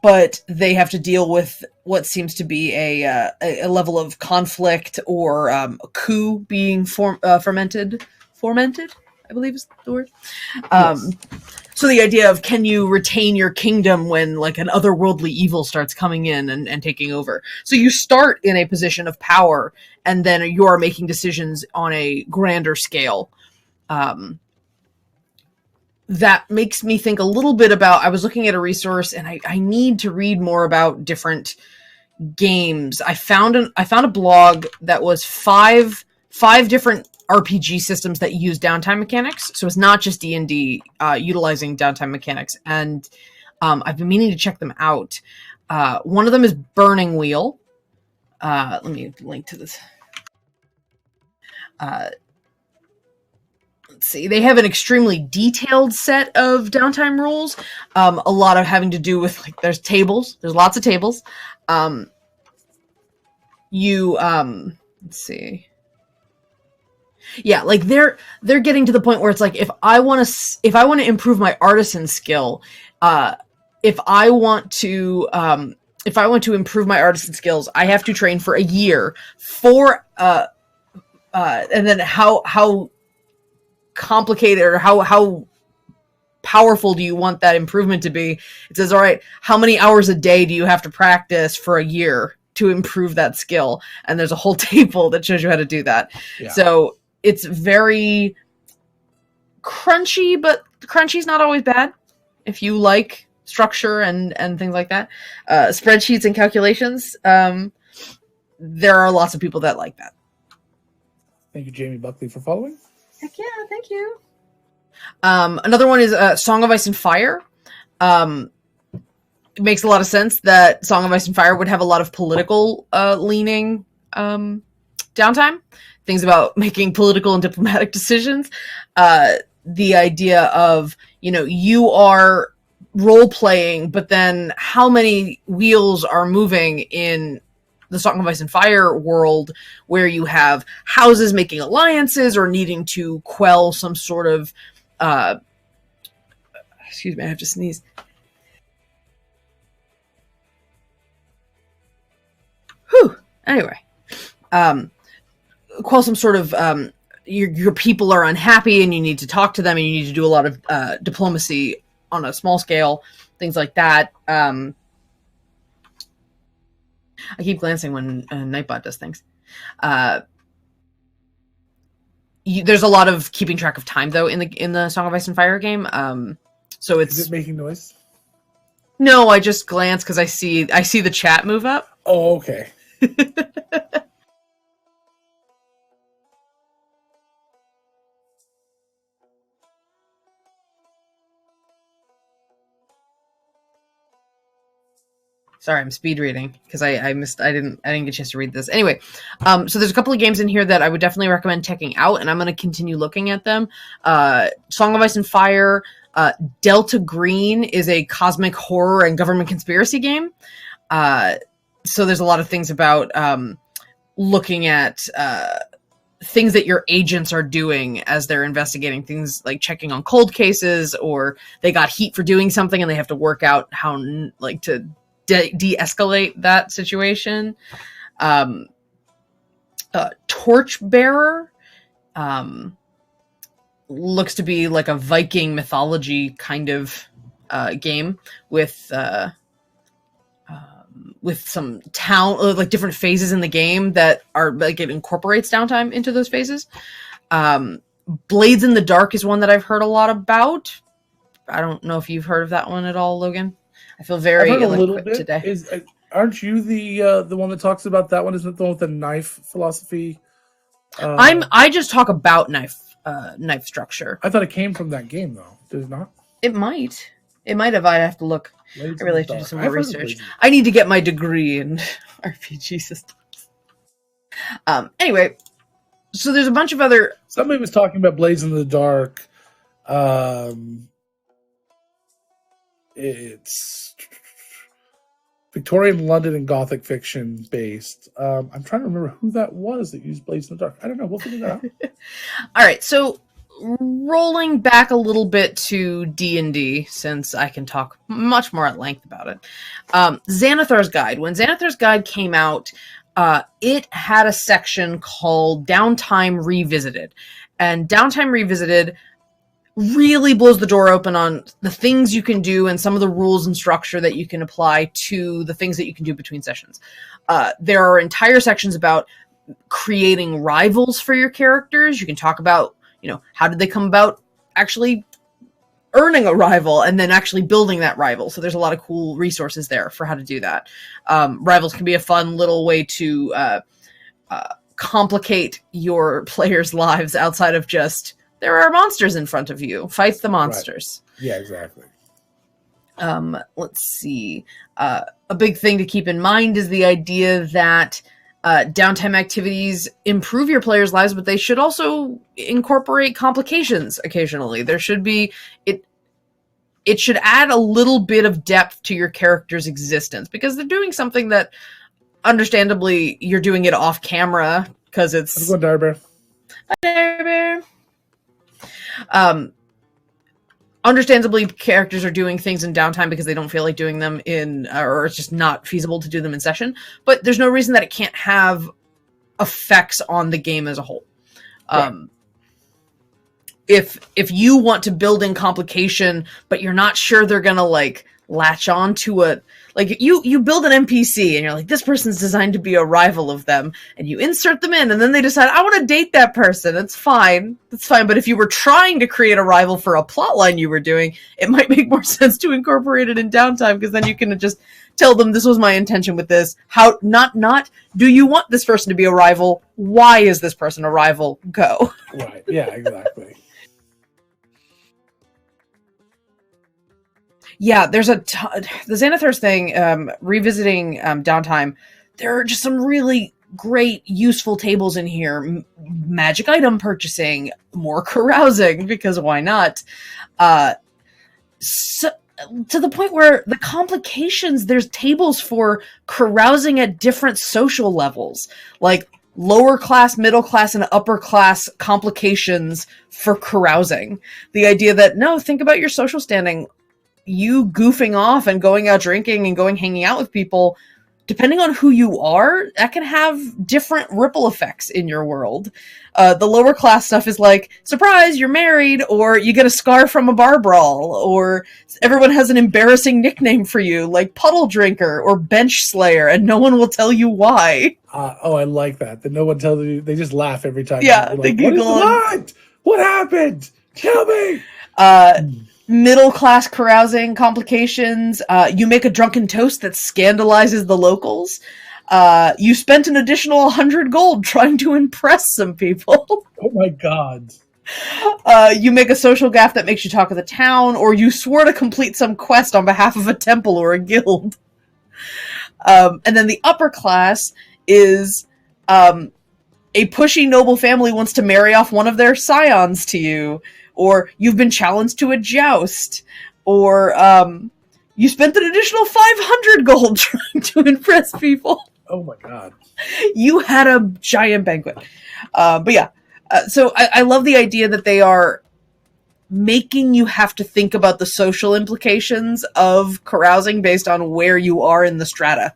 But they have to deal with what seems to be a level of conflict or a coup being fermented, I believe is the word. Yes. So the idea of, can you retain your kingdom when like an otherworldly evil starts coming in and taking over? So you start in a position of power, and then you're making decisions on a grander scale. That makes me think a little bit about, I was looking at a resource, and I need to read more about different games. I found a blog that was five different RPG systems that use downtime mechanics. So it's not just D&D utilizing downtime mechanics. And I've been meaning to check them out. One of them is Burning Wheel. Let me link to this. Let's see. They have an extremely detailed set of downtime rules. A lot of having to do with, like, there's tables. There's lots of tables. Let's see. Yeah, like they're getting to the point where it's like, if I want to improve my artisan skill, if I want to improve my artisan skills, I have to train for a year and then how complicated or how powerful do you want that improvement to be? It says, all right, how many hours a day do you have to practice for a year to improve that skill? And there's a whole table that shows you how to do that. Yeah. So it's very crunchy, but crunchy's not always bad if you like structure and things like that. Spreadsheets and calculations. There are lots of people that like that. Thank you, Jamie Buckley, for following. Heck yeah, thank you. Another one is Song of Ice and Fire. It makes a lot of sense that Song of Ice and Fire would have a lot of political leaning downtime. Things about making political and diplomatic decisions. The idea of, you are role-playing, but then how many wheels are moving in the Song of Ice and Fire world where you have houses making alliances or needing to quell some sort of excuse me, I have to sneeze. Whew. Anyway, quell some sort of your people are unhappy and you need to talk to them and you need to do a lot of diplomacy on a small scale, things like that. I keep glancing when Nightbot does things. There's a lot of keeping track of time though in the Song of Ice and Fire game. So it's Is it making noise? No, I just glance because I see the chat move up. Oh, okay. Sorry, I'm speed reading because I didn't get a chance to read this. Anyway, so there's a couple of games in here that I would definitely recommend checking out, and I'm going to continue looking at them. Song of Ice and Fire, Delta Green is a cosmic horror and government conspiracy game. So there's a lot of things about looking at things that your agents are doing as they're investigating, things like checking on cold cases, or they got heat for doing something and they have to work out how to de-escalate that situation. Torchbearer looks to be like a Viking mythology kind of game with some town, like different phases in the game that are like it incorporates downtime into those phases. Blades in the Dark is one that I've heard a lot about. I don't know if you've heard of that one at all, Logan. I feel very ill-equipped today. Aren't you the one that talks about that one? Isn't it the one with the knife philosophy? I just talk about knife structure. I thought it came from that game though. Did it not? It might. It might have. I'd have to look. Blades I really have to do some more research. I need to get my degree in RPG systems. Anyway, so there's a bunch of other. Somebody was talking about Blades in the Dark. It's Victorian London and Gothic fiction based. I'm trying to remember who that was that used Blades in the Dark. I don't know. We'll figure that out. All right. So rolling back a little bit to D&D, since I can talk much more at length about it. Xanathar's Guide. When Xanathar's Guide came out, it had a section called Downtime Revisited. And Downtime Revisited really blows the door open on the things you can do and some of the rules and structure that you can apply to the things that you can do between sessions. There are entire sections about creating rivals for your characters. You can talk about, how did they come about actually earning a rival and then actually building that rival. So there's a lot of cool resources there for how to do that. Rivals can be a fun little way to complicate your players' lives outside of just there are monsters in front of you. Fight the monsters. Right. Yeah, exactly. Let's see. A big thing to keep in mind is the idea that downtime activities improve your players' lives, but they should also incorporate complications occasionally. There should be it should add a little bit of depth to your character's existence because they're doing something that, understandably, you're doing it off camera because it's. How's it going, Dire Bear? Bye, Dire Bear. Understandably, characters are doing things in downtime because they don't feel like doing them or it's just not feasible to do them in session. But there's no reason that it can't have effects on the game as a whole. Right. if you want to build in complication, but you're not sure they're going to like latch on to it. Like you build an NPC and you're like, this person's designed to be a rival of them, and you insert them in, and then they decide, I want to date that person. It's fine. That's fine. But if you were trying to create a rival for a plot line you were doing, it might make more sense to incorporate it in Downtime, because then you can just tell them, this was my intention with this. How, not, do you want this person to be a rival? Why is this person a rival? Go. Right. Yeah, exactly. Yeah, there's the Xanathars thing, revisiting Downtime, there are just some really great, useful tables in here. Magic item purchasing, more carousing, because why not? So, to the point where the complications, there's tables for carousing at different social levels, like lower class, middle class, and upper class complications for carousing. The idea that, no, think about your social standing. You goofing off and going out drinking and hanging out with people, depending on who you are, that can have different ripple effects in your world. The lower class stuff is like, surprise, you're married, or you get a scar from a bar brawl, or everyone has an embarrassing nickname for you, like Puddle Drinker or Bench Slayer, and no one will tell you why. I like that. That no one tells you. They just laugh every time. Yeah, like, they giggle. What happened? Tell me. Middle class carousing complications. You make a drunken toast that scandalizes the locals. You spent an additional 100 gold trying to impress some people. Oh my god. You make a social gaffe that makes you talk of the town, or you swore to complete some quest on behalf of a temple or a guild. And then the upper class is a pushy noble family wants to marry off one of their scions to you, or you've been challenged to a joust, or you spent an additional 500 gold trying to impress people. Oh my god. You had a giant banquet. But yeah, so I love the idea that they are making you have to think about the social implications of carousing based on where you are in the strata.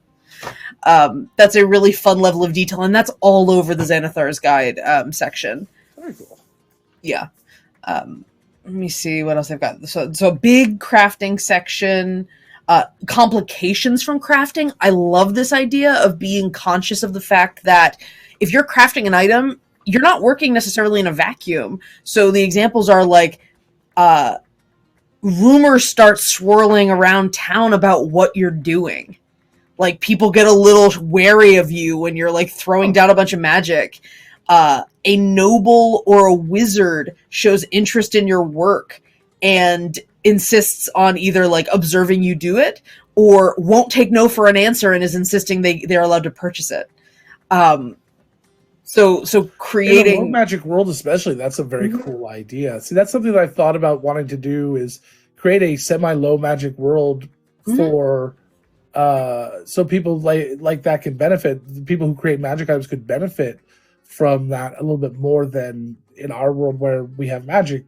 That's a really fun level of detail, and that's all over the Xanathar's Guide section. Very cool. Yeah. Let me see what else I've got. So big crafting section, complications from crafting. I love this idea of being conscious of the fact that if you're crafting an item, you're not working necessarily in a vacuum. So the examples are like, rumors start swirling around town about what you're doing. Like, people get a little wary of you when you're like throwing down a bunch of magic. A noble or a wizard shows interest in your work and insists on either like observing you do it, or won't take no for an answer and is insisting they're allowed to purchase it. So creating in a low magic world, especially, that's a very cool idea. See, that's something that I thought about wanting to do, is create a semi-low magic world for so people like that can benefit. People who create magic items could benefit from that a little bit more than in our world, where we have magic,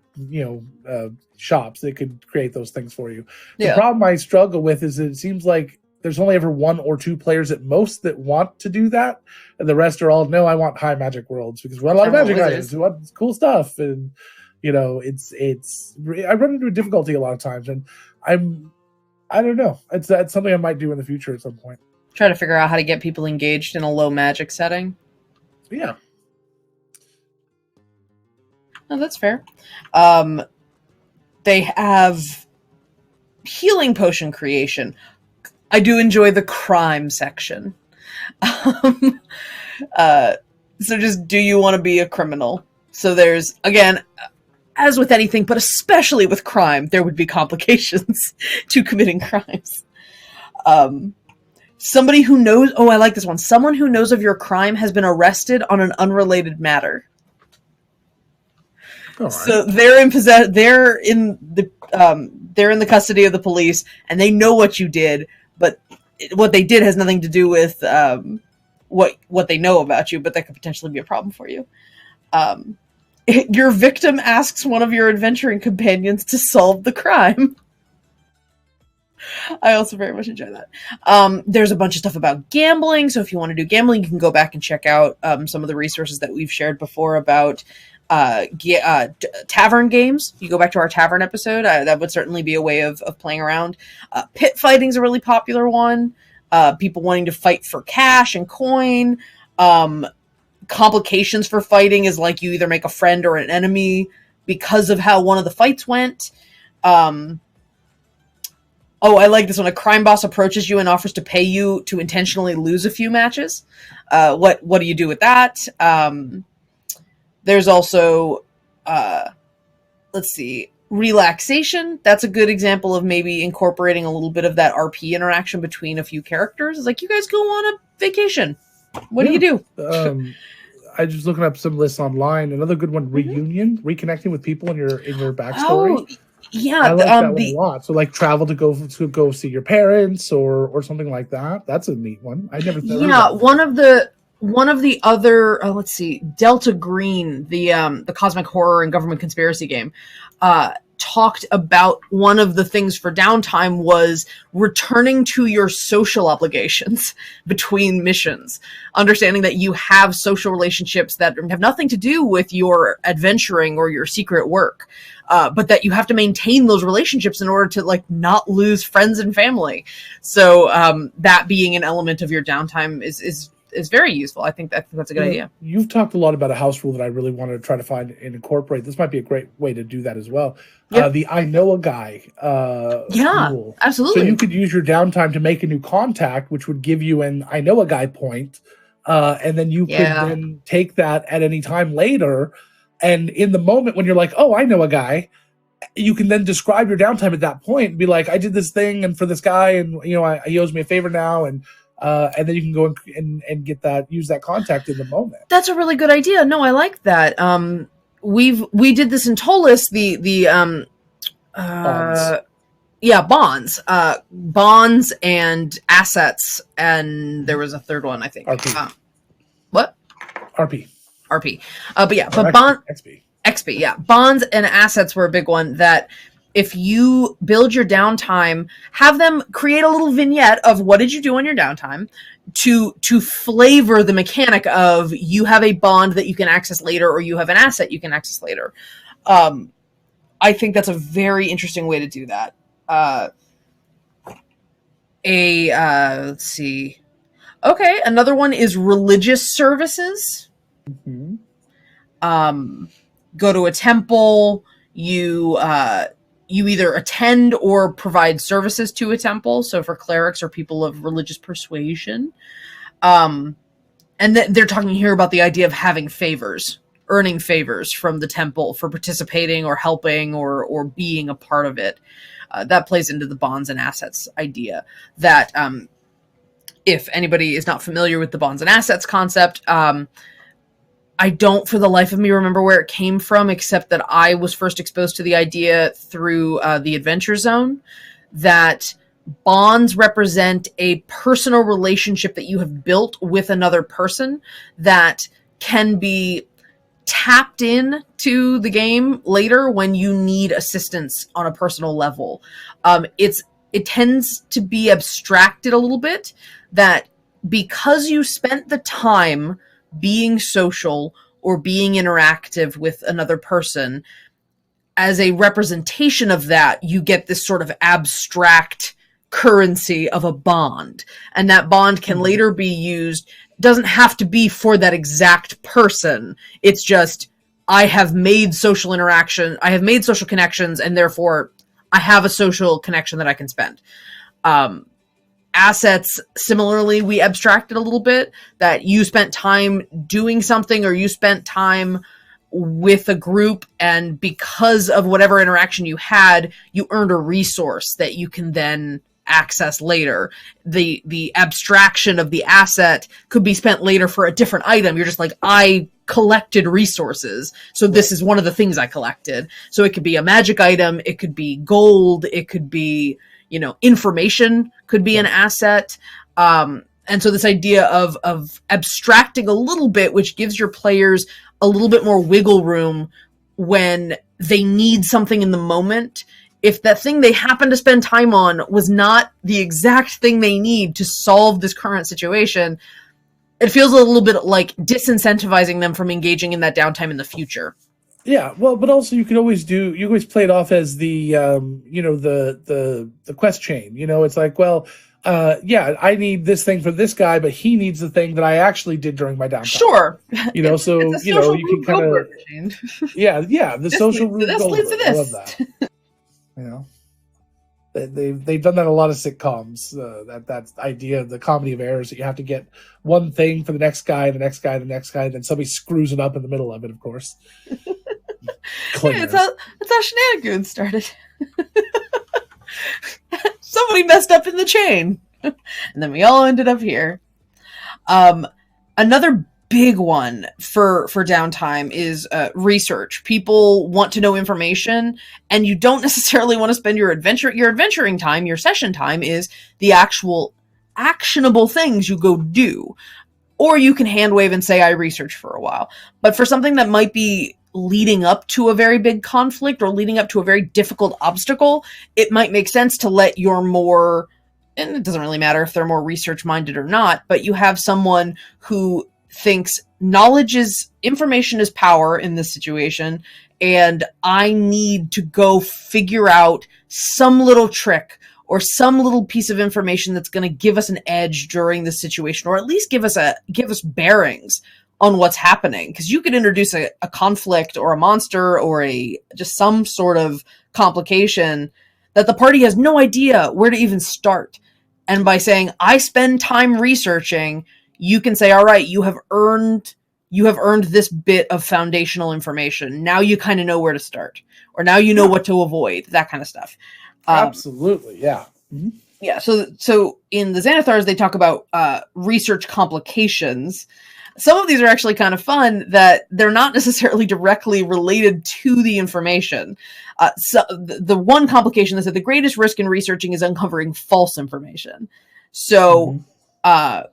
shops that could create those things for you. The problem I struggle with is it seems like there's only ever 1 or 2 players at most that want to do that, and the rest are all, no, I want high magic worlds because we want a lot of magic items, we want cool stuff, and it's I run into a difficulty a lot of times, and I don't know. That's something I might do in the future at some point. Try to figure out how to get people engaged in a low magic setting. Yeah. No, that's fair. They have healing potion creation. I do enjoy the crime section. So just, do you want to be a criminal? So there's, again, as with anything, but especially with crime, there would be complications to committing crimes. Somebody who knows, I like this one. Someone who knows of your crime has been arrested on an unrelated matter. Right. So they're in the custody of the police, and they know what you did, but what they did has nothing to do with what they know about you, but that could potentially be a problem for you. Your victim asks one of your adventuring companions to solve the crime. I also very much enjoy that. There's a bunch of stuff about gambling, so if you want to do gambling, you can go back and check out some of the resources that we've shared before about tavern games. You go back to our tavern episode. That would certainly be a way of playing around. Pit fighting is a really popular one. People wanting to fight for cash and coin. Complications for fighting is like you either make a friend or an enemy because of how one of the fights went. I like this one. A crime boss approaches you and offers to pay you to intentionally lose a few matches. What do you do with that? There's also, relaxation. That's a good example of maybe incorporating a little bit of that RP interaction between a few characters. It's like, you guys go on a vacation. What do you do? I was just looking up some lists online. Another good one, reunion, reconnecting with people in your backstory. Oh, yeah, I like that one a lot. So, like, travel to go see your parents or something like that. That's a neat one. I never. Yeah, one of the other. Let's see, Delta Green, the cosmic horror and government conspiracy game, talked about one of the things for downtime was returning to your social obligations between missions, understanding that you have social relationships that have nothing to do with your adventuring or your secret work, but that you have to maintain those relationships in order to like not lose friends and family. So that being an element of your downtime is very useful. I think that's a good idea. You've talked a lot about a house rule that I really want to try to find and incorporate. This might be a great way to do that as well. Yep. The I know a guy rule. Absolutely. So you could use your downtime to make a new contact, which would give you an I know a guy point, and then you could then take that at any time later. And in the moment when you're like, oh, I know a guy, you can then describe your downtime at that point and be like, I did this thing and for this guy, and he owes me a favor now, and then you can go and get that, use that contact in the moment. That's a really good idea. No, I like that. We did this in Tolis, bonds. Bonds and assets, and there was a third one, I think. RP. What? RP. XP, yeah. Bonds and assets were a big one that if you build your downtime, have them create a little vignette of what did you do on your downtime to flavor the mechanic of you have a bond that you can access later or you have an asset you can access later. I think that's a very interesting way to do that. Let's see. Okay, another one is religious services. Mm-hmm. Go to a temple, you either attend or provide services to a temple. So for clerics or people of religious persuasion. And they're talking here about the idea of having favors, earning favors from the temple for participating or helping or being a part of it. That plays into the bonds and assets idea that, if anybody is not familiar with the bonds and assets concept, I don't for the life of me remember where it came from, except that I was first exposed to the idea through the Adventure Zone, that bonds represent a personal relationship that you have built with another person that can be tapped in to the game later when you need assistance on a personal level. It tends to be abstracted a little bit, that because you spent the time being social or being interactive with another person, as a representation of that, you get this sort of abstract currency of a bond. And that bond can later be used, doesn't have to be for that exact person. It's just, I have made social interaction, I have made social connections, and therefore I have a social connection that I can spend. Assets, similarly, we abstracted a little bit, that you spent time doing something or you spent time with a group, and because of whatever interaction you had, you earned a resource that you can then access later. The abstraction of the asset could be spent later for a different item. You're just like, I collected resources, so this is one of the things I collected. So it could be a magic item, it could be gold, it could be, information could be an asset. And so this idea of abstracting a little bit, which gives your players a little bit more wiggle room when they need something in the moment. If that thing they happen to spend time on was not the exact thing they need to solve this current situation, it feels a little bit like disincentivizing them from engaging in that downtime in the future. Yeah, well, but also you always play it off as the the quest chain. It's like, well, yeah, I need this thing for this guy, but he needs the thing that I actually did during my downtime. Sure. So you can kind of yeah, the social Rube Goldberg. I love that. They've done that in a lot of sitcoms. That idea of the comedy of errors, that you have to get one thing for the next guy, the next guy, the next guy, and then somebody screws it up in the middle of it, of course. Yeah, that's how shenanigans started. Somebody messed up in the chain, and then we all ended up here. Another big one for downtime is research. People want to know information, and you don't necessarily want to spend your adventuring time. Your session time is the actual actionable things you go do, or you can hand wave and say I researched for a while. But for something that might be leading up to a very big conflict or leading up to a very difficult obstacle, it might make sense to let your more, and it doesn't really matter if they're more research minded or not, but you have someone who thinks information is power in this situation, and I need to go figure out some little trick or some little piece of information that's going to give us an edge during the situation, or at least give us bearings on what's happening. Because you could introduce a conflict or a monster or just some sort of complication that the party has no idea where to even start. And by saying, I spend time researching, you can say, all right, you have earned this bit of foundational information. Now you kind of know where to start, or now you know what to avoid, that kind of stuff. Absolutely, yeah. Mm-hmm. Yeah, so in the Xanathars, they talk about research complications. Some of these are actually kind of fun, that they're not necessarily directly related to the information. So the one complication is that the greatest risk in researching is uncovering false information. So that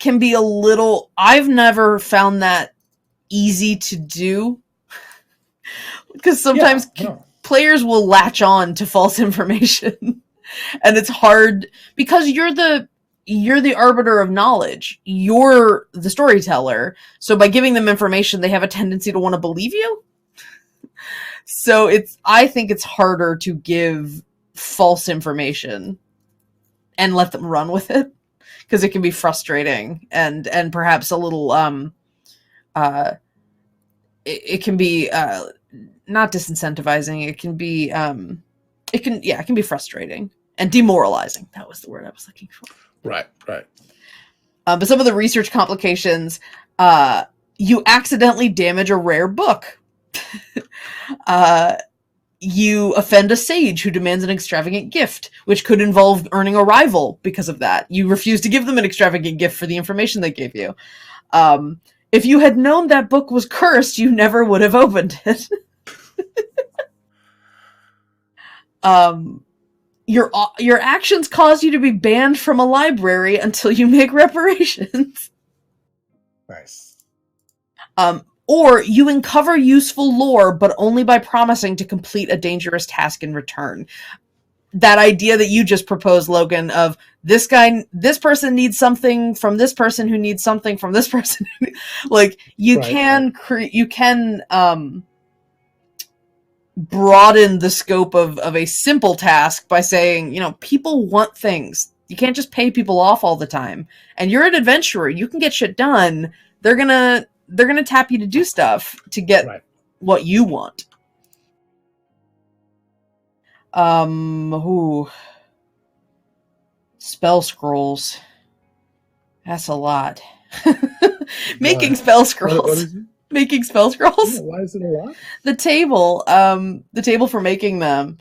can be a little... I've never found that easy to do, because sometimes players will latch on to false information. And it's hard because you're the arbiter of knowledge. You're the storyteller. So by giving them information, they have a tendency to want to believe you. So I think it's harder to give false information and let them run with it, because it can be frustrating and perhaps a little it can be not disincentivizing. It can be it can be frustrating and demoralizing. That was the word I was looking for. Right. But some of the research complications, you accidentally damage a rare book. You offend a sage who demands an extravagant gift, which could involve earning a rival because of that. You refuse to give them an extravagant gift for the information they gave you. If you had known that book was cursed, you never would have opened it. Your actions cause you to be banned from a library until you make reparations. Nice. Or you uncover useful lore, but only by promising to complete a dangerous task in return. That idea that you just proposed, Logan, of this person needs something from this person who needs something from this person. Like, you can broaden the scope of a simple task by saying, people want things. You can't just pay people off all the time. And you're an adventurer. You can get shit done. They're gonna tap you to do stuff to get what you want. Spell scrolls. That's a lot. Making spell scrolls. What is it? Making spell scrolls. Yeah, why is it a lot? The table for making them,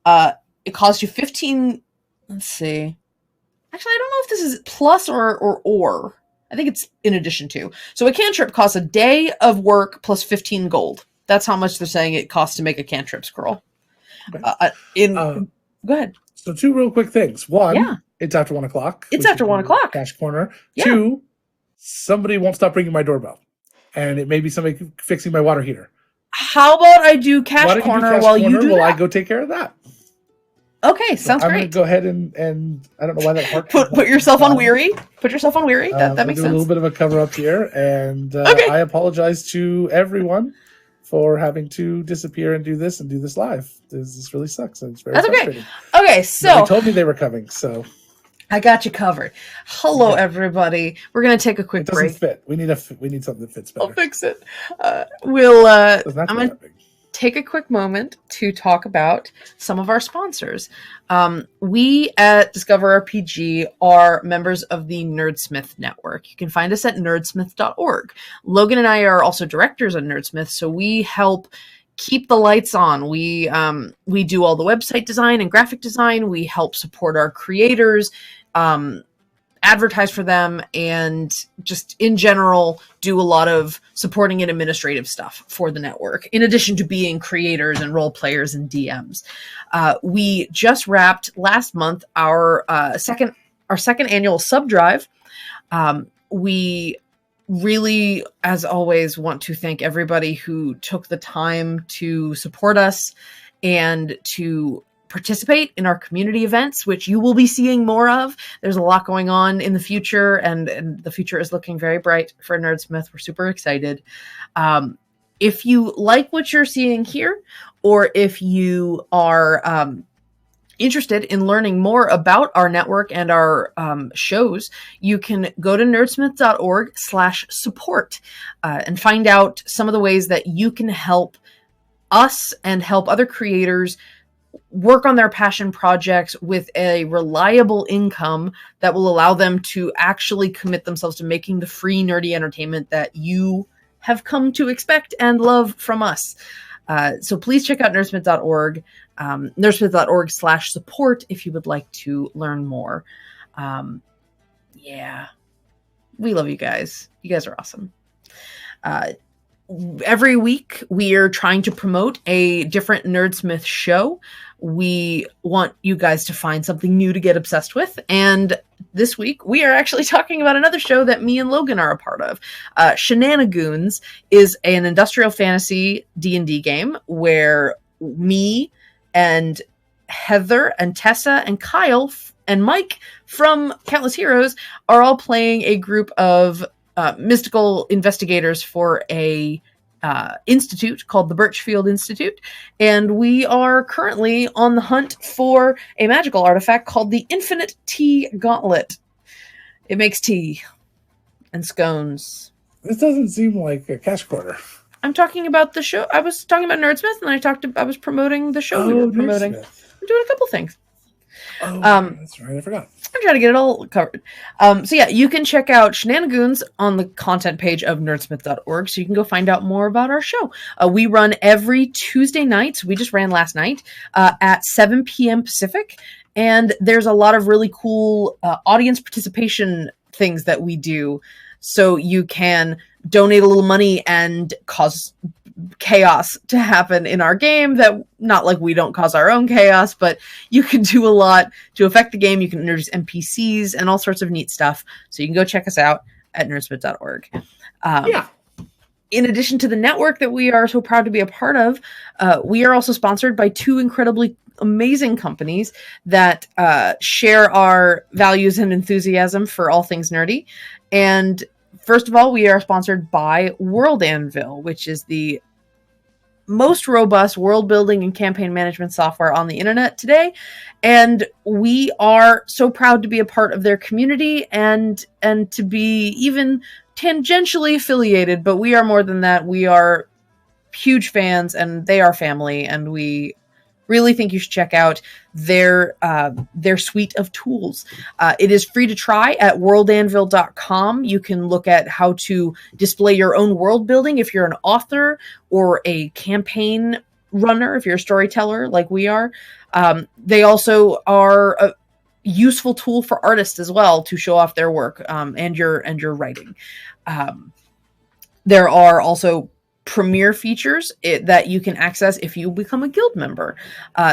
it costs you 15. Let's see. Actually, I don't know if this is plus or. I think it's in addition to. So a cantrip costs a day of work plus 15 gold. That's how much they're saying it costs to make a cantrip scroll. Okay. Go ahead. So 2 real quick things. 1, it's after 1 o'clock. It's after 1 o'clock. Cash corner. Yeah. 2, somebody won't stop ringing my doorbell. And it may be somebody fixing my water heater. How about I do cash corner while you do that? I go take care of that? Okay, sounds great. I'm going to go ahead and I don't know why that part. Put yourself on weary. Put yourself on weary. That makes sense. A little bit of a cover up here, and I apologize to everyone for having to disappear and do this live. This really sucks, and it's very frustrating. Okay, so they told me they were coming, so I got you covered. Hello, everybody. We're gonna take a quick break. It doesn't fit. We need something that fits better. I'll fix it. I'm gonna take a quick moment to talk about some of our sponsors. We at Discover RPG are members of the Nerdsmith Network. You can find us at nerdsmith.org. Logan and I are also directors at Nerdsmith, so we help keep the lights on. We do all the website design and graphic design. We help support our creators, advertise for them, and just in general do a lot of supporting and administrative stuff for the network, in addition to being creators and role players and DMs. We just wrapped last month our second annual sub drive. We really, as always, want to thank everybody who took the time to support us and to participate in our community events, which you will be seeing more of. There's a lot going on in the future, and the future is looking very bright for Nerdsmith. We're super excited. If you like what you're seeing here, or if you are interested in learning more about our network and our shows, you can go to nerdsmith.org/support and find out some of the ways that you can help us and help other creators work on their passion projects with a reliable income that will allow them to actually commit themselves to making the free nerdy entertainment that you have come to expect and love from us. So please check out nerdsmith.org, nerdsmith.org/support if you would like to learn more. Yeah, we love you guys. You guys are awesome. Every week we are trying to promote a different Nerdsmith show. We want you guys to find something new to get obsessed with. And this week we are actually talking about another show that me and Logan are a part of. Shenanigoons is an industrial fantasy D&D game where me and Heather and Tessa and Kyle and Mike from Countless Heroes are all playing a group of mystical investigators for a institute called the Birchfield Institute, and we are currently on the hunt for a magical artifact called the Infinite Tea Gauntlet. It makes tea and scones. This doesn't seem like a cash quarter. I'm talking about the show. I was talking about Nerdsmith, and I was promoting the show we were promoting. I'm doing a couple things. Oh, that's right. I forgot. I'm trying to get it all covered. So yeah, you can check out Shenanigoons on the content page of nerdsmith.org, so you can go find out more about our show. We run every Tuesday night. We just ran last night at 7 p.m. Pacific, and there's a lot of really cool audience participation things that we do. So you can donate a little money and cause chaos to happen in our game, that not like we don't cause our own chaos, but you can do a lot to affect the game. You can introduce NPCs and all sorts of neat stuff. So you can go check us out at nerdsmith.org. In addition to the network that we are so proud to be a part of, we are also sponsored by two incredibly amazing companies that share our values and enthusiasm for all things nerdy. And first of all, we are sponsored by World Anvil, which is the most robust world building and campaign management software on the internet today. And we are so proud to be a part of their community and to be even tangentially affiliated, but we are more than that. We are huge fans, and they are family, and we really think you should check out their suite of tools. It is free to try at worldanvil.com. You can look at how to display your own world building if you're an author or a campaign runner, if you're a storyteller like we are. They also are a useful tool for artists as well to show off their work and your writing. There are also premier features that you can access if you become a guild member.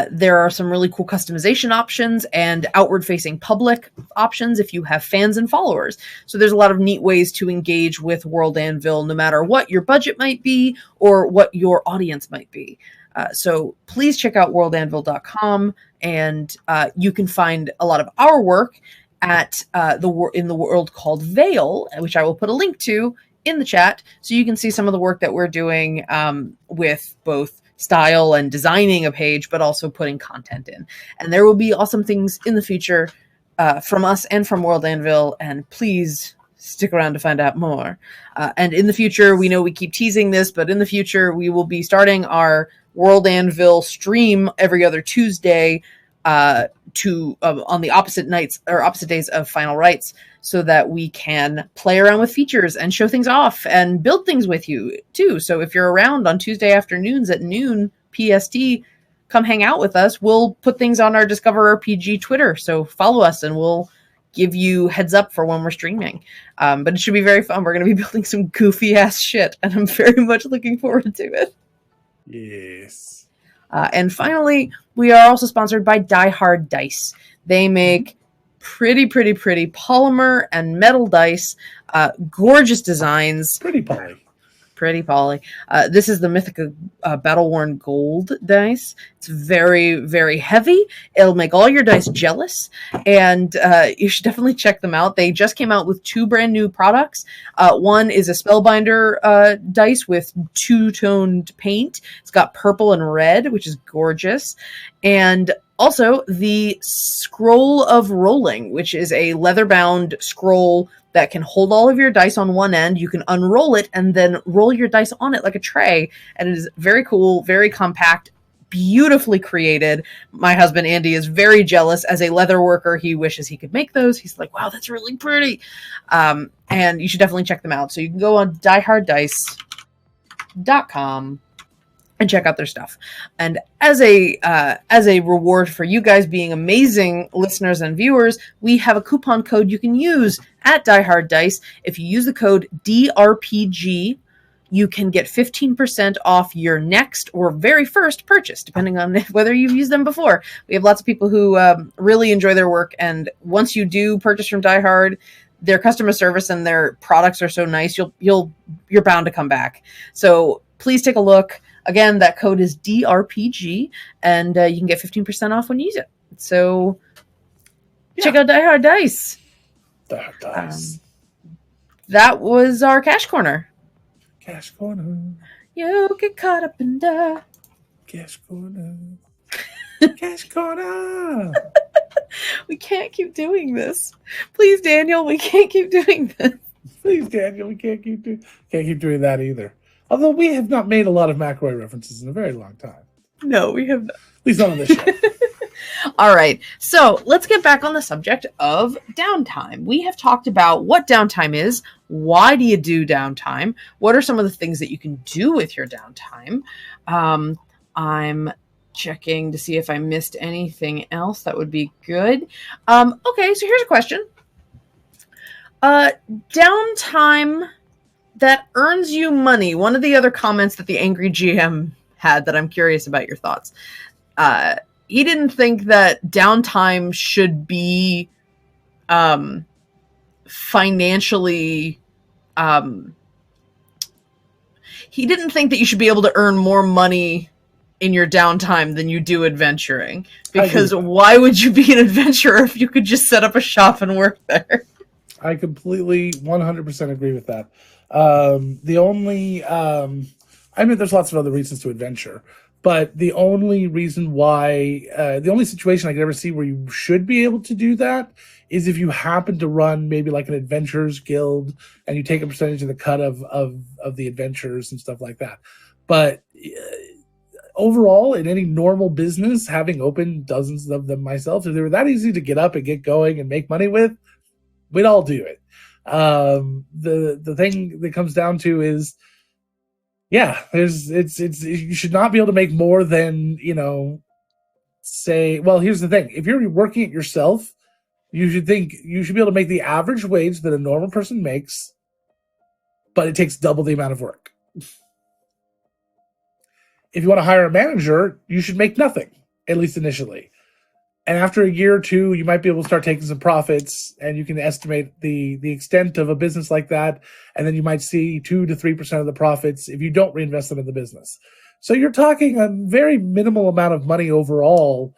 There are some really cool customization options and outward-facing public options if you have fans and followers. So there's a lot of neat ways to engage with World Anvil, no matter what your budget might be or what your audience might be. So please check out worldanvil.com, and you can find a lot of our work at in the world called Veil, which I will put a link to in the chat so you can see some of the work that we're doing with both style and designing a page, but also putting content in. And there will be awesome things in the future from us and from World Anvil, and please stick around to find out more. And in the future, we know we keep teasing this, but in the future, we will be starting our World Anvil stream every other Tuesday on the opposite nights or opposite days of Final Rites, so that we can play around with features and show things off and build things with you too. So if you're around on Tuesday afternoons at noon PST, come hang out with us. We'll put things on our Discover RPG Twitter, so follow us and we'll give you heads up for when we're streaming. But it should be very fun. We're going to be building some goofy ass shit, and I'm very much looking forward to it. Yes. And finally, we are also sponsored by Die Hard Dice. They make pretty polymer and metal dice, gorgeous designs. Pretty poly. This is the Mythica Battle-Worn Gold dice. It's very heavy. It'll make all your dice jealous, and you should definitely check them out. They just came out with 2 brand new products. One is a Spellbinder dice with 2-toned paint. It's got purple and red, which is gorgeous. And also the Scroll of Rolling, which is a leather-bound scroll that can hold all of your dice on one end. You can unroll it and then roll your dice on it like a tray. And it is very cool, very compact, beautifully created. My husband, Andy, is very jealous. As a leather worker, he wishes he could make those. He's like, wow, that's really pretty. And you should definitely check them out. So you can go on dieharddice.com and check out their stuff. And as a reward for you guys being amazing listeners and viewers, we have a coupon code you can use at Die Hard Dice. If you use the code DRPG, you can get 15% off your next or very first purchase, depending on whether you've used them before. We have lots of people who really enjoy their work, and once you do purchase from Die Hard, their customer service and their products are so nice, you're bound to come back. So please take a look. Again, that code is DRPG, and you can get 15% off when you use it. So check out Die Hard Dice. Die Hard Dice. That was our Cash Corner. Cash Corner. You get caught up in the Cash Corner. Cash Corner. We can't keep doing this. Please, Daniel, we can't keep doing this. Please, Daniel, we can't keep doing that either. Although we have not made a lot of McElroy references in a very long time. No, we have not. At least not on this show. All right. So let's get back on the subject of downtime. We have talked about what downtime is. Why do you do downtime? What are some of the things that you can do with your downtime? I'm checking to see if I missed anything else that would be good. Okay, so here's a question. Downtime that earns you money. One of the other comments that the Angry GM had that I'm curious about your thoughts. He didn't think that downtime should be financially... he didn't think that you should be able to earn more money in your downtime than you do adventuring. Because why would you be an adventurer if you could just set up a shop and work there? I completely 100% agree with that. The only, I mean, there's lots of other reasons to adventure, but the only reason why, the only situation I could ever see where you should be able to do that is if you happen to run maybe like an adventurers guild and you take a percentage of the cut of the adventures and stuff like that. But overall, in any normal business, having opened dozens of them myself, if they were that easy to get up and get going and make money with, we'd all do it. The thing that comes down to is, yeah, you should not be able to make more than, say, well, here's the thing. If you're working it yourself, you should be able to make the average wage that a normal person makes, but it takes double the amount of work. If you want to hire a manager, you should make nothing, at least initially. And after a year or two, you might be able to start taking some profits, and you can estimate the extent of a business like that. And then you might see 2 to 3% of the profits if you don't reinvest them in the business. So you're talking a very minimal amount of money overall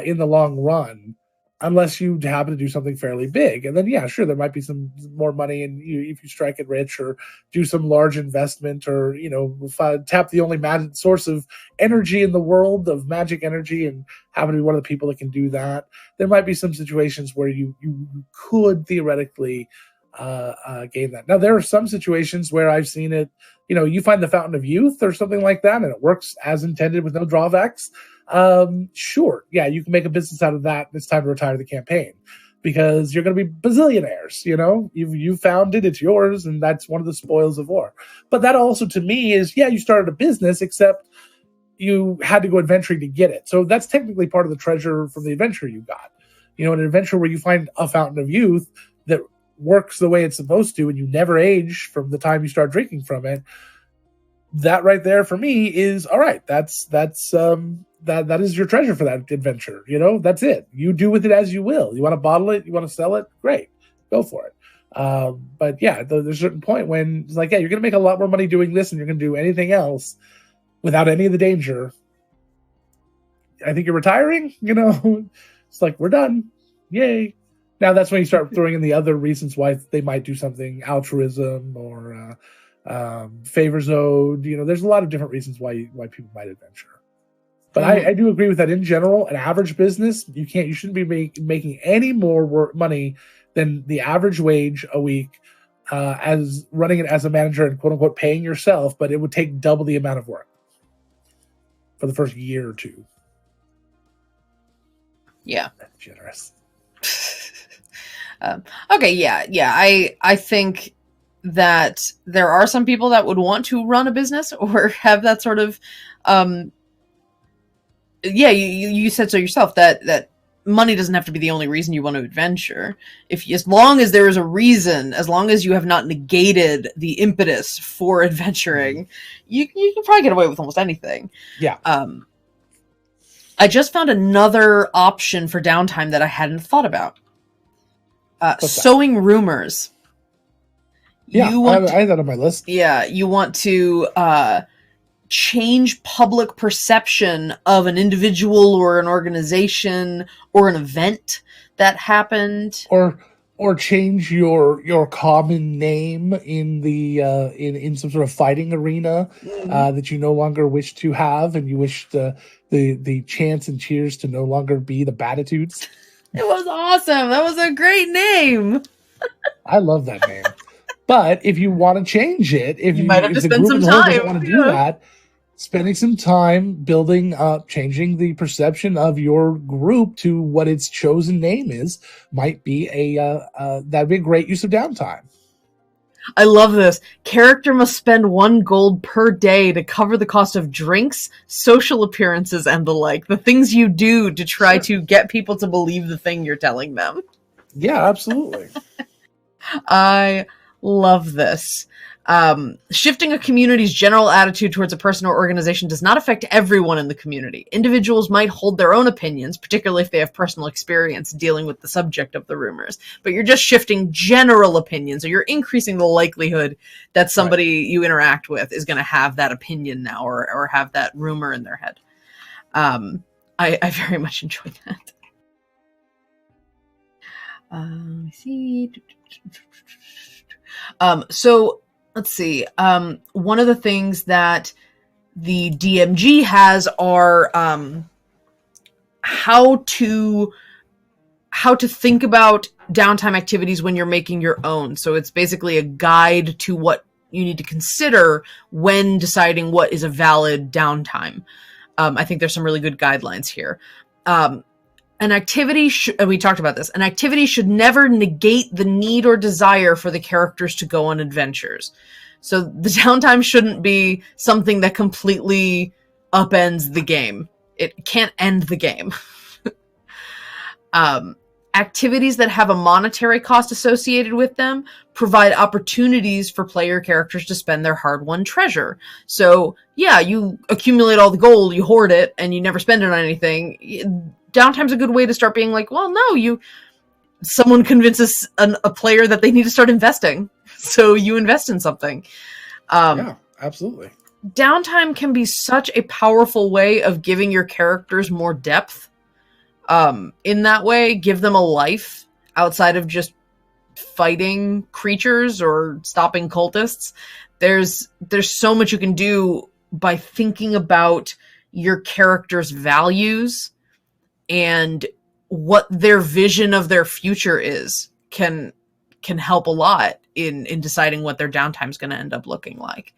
in the long run. unless you happen to do something fairly big. And then, yeah, sure, there might be some more money and if you strike it rich or do some large investment or, tap the only magic source of energy in the world of magic energy and happen to be one of the people that can do that. There might be some situations where you could theoretically gain that. Now, there are some situations where I've seen it, you find the Fountain of Youth or something like that, and it works as intended with no drawbacks. Sure, yeah, you can make a business out of that. It's time to retire the campaign because you're going to be bazillionaires. You've found it, it's yours, and that's one of the spoils of war. But that also, to me, is you started a business, except you had to go adventuring to get it. So that's technically part of the treasure from the adventure you got. An adventure where you find a Fountain of Youth that works the way it's supposed to, and you never age from the time you start drinking from it. That right there for me is all right. That is your treasure for that adventure. That's it. You do with it as you will. You want to bottle it, you want to sell it, great, go for it. But yeah, there's a certain point when it's like, yeah, you're going to make a lot more money doing this, and you're going to do anything else without any of the danger. I think you're retiring. It's like we're done. Yay. Now that's when you start throwing in the other reasons why they might do something, altruism or favors owed. There's a lot of different reasons why people might adventure. But I do agree with that. In general, an average business, you shouldn't be making any more money than the average wage a week as running it as a manager and quote unquote paying yourself. But it would take double the amount of work for the first year or two. Yeah, that's generous. Okay, yeah. I think that there are some people that would want to run a business or have that sort of, you said so yourself that money doesn't have to be the only reason you want to adventure. As long as there is a reason, as long as you have not negated the impetus for adventuring, you can probably get away with almost anything. Yeah. I just found another option for downtime that I hadn't thought about. Sowing rumors. Yeah, I had that on my list. Yeah, you want to change public perception of an individual or an organization or an event that happened, or change your common name in the in some sort of fighting arena that you no longer wish to have, and you wish the chants and cheers to no longer be the Batitudes. It was awesome. That was a great name. I love that name. But if you want to change it, if you might have to spend some time doesn't want to do that, spending some time building up, changing the perception of your group to what its chosen name is, might be that'd be a great use of downtime. I love this. Character must spend 1 gold per day to cover the cost of drinks, social appearances, and the like. The things you do to try to get people to believe the thing you're telling them. Yeah, absolutely. I love this. Shifting a community's general attitude towards a person or organization does not affect everyone in the community. Individuals might hold their own opinions, particularly if they have personal experience dealing with the subject of the rumors. But you're just shifting general opinions, or you're increasing the likelihood that somebody you interact with is going to have that opinion now or have that rumor in their head. I very much enjoy that. Let me see. So let's see. One of the things that the DMG has are how to think about downtime activities when you're making your own. So it's basically a guide to what you need to consider when deciding what is a valid downtime. I think there's some really good guidelines here. An activity, we talked about this, an activity should never negate the need or desire for the characters to go on adventures. So the downtime shouldn't be something that completely upends the game. It can't end the game. Activities that have a monetary cost associated with them provide opportunities for player characters to spend their hard-won treasure. So, yeah, you accumulate all the gold, you hoard it, and you never spend it on anything. Downtime's a good way to start being like, well, no, someone convinces a player that they need to start investing. So you invest in something. Yeah, absolutely. Downtime can be such a powerful way of giving your characters more depth. in that way. Give them a life outside of just fighting creatures or stopping cultists. There's so much you can do by thinking about your character's values and what their vision of their future is can help a lot in deciding what their downtime is going to end up looking like.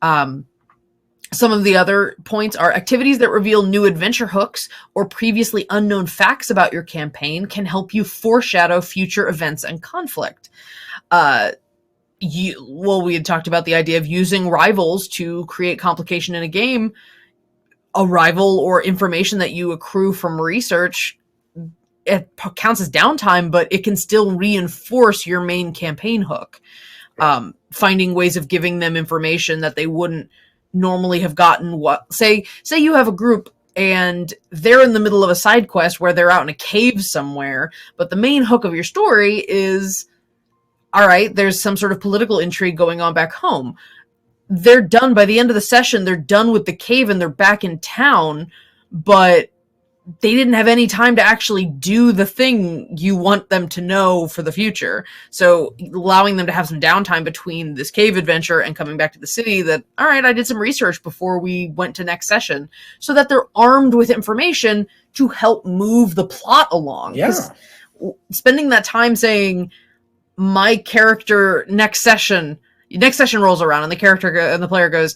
Some of the other points are activities that reveal new adventure hooks or previously unknown facts about your campaign can help you foreshadow future events and conflict. We had talked about the idea of using rivals to create complication in a game. A rival or information that you accrue from research, it counts as downtime, but it can still reinforce your main campaign hook. Finding ways of giving them information that they wouldn't normally have gotten. Say you have a group and they're in the middle of a side quest where they're out in a cave somewhere, but the main hook of your story is, all right, there's some sort of political intrigue going on back home. They're done by the end of the session. They're done with the cave and they're back in town, but they didn't have any time to actually do the thing you want them to know for the future. So allowing them to have some downtime between this cave adventure and coming back to the city, that, all right, I did some research before we went to next session, so that they're armed with information to help move the plot along. Yeah. Spending that time saying, my character next session rolls around and the player goes,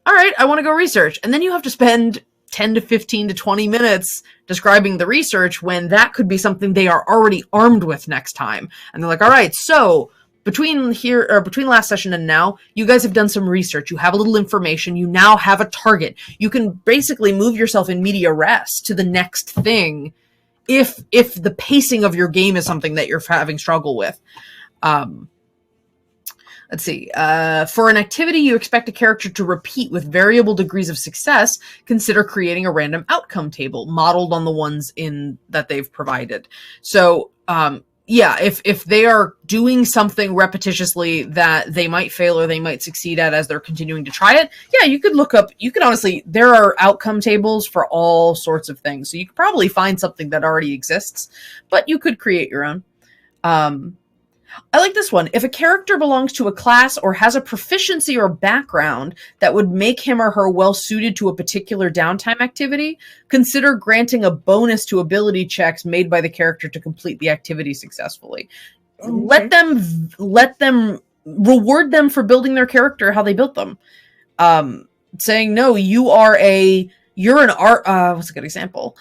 all right, I want to go research. And then you have to spend 10 to 15 to 20 minutes describing the research when that could be something they are already armed with next time. And they're like, all right, so between last session and now, you guys have done some research. You have a little information. You now have a target. You can basically move yourself in media res to the next thing if the pacing of your game is something that you're having struggle with. Let's see. For an activity you expect a character to repeat with variable degrees of success, consider creating a random outcome table modeled on the ones that they've provided. So, if they are doing something repetitiously that they might fail or they might succeed at as they're continuing to try it, honestly, there are outcome tables for all sorts of things. So you could probably find something that already exists, but you could create your own. I like this one. If a character belongs to a class or has a proficiency or background that would make him or her well suited to a particular downtime activity, consider granting a bonus to ability checks made by the character to complete the activity successfully. Okay. Let them reward them for building their character how they built them. Saying, no, you're an art, what's a good example?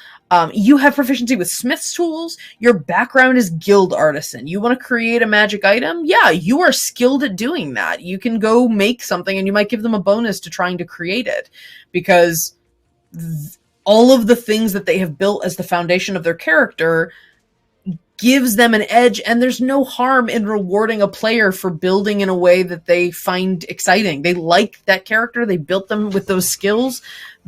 You have proficiency with smith's tools. Your background is guild artisan. You want to create a magic item? Yeah, you are skilled at doing that. You can go make something and you might give them a bonus to trying to create it, because all of the things that they have built as the foundation of their character gives them an edge, and there's no harm in rewarding a player for building in a way that they find exciting. They like that character. They built them with those skills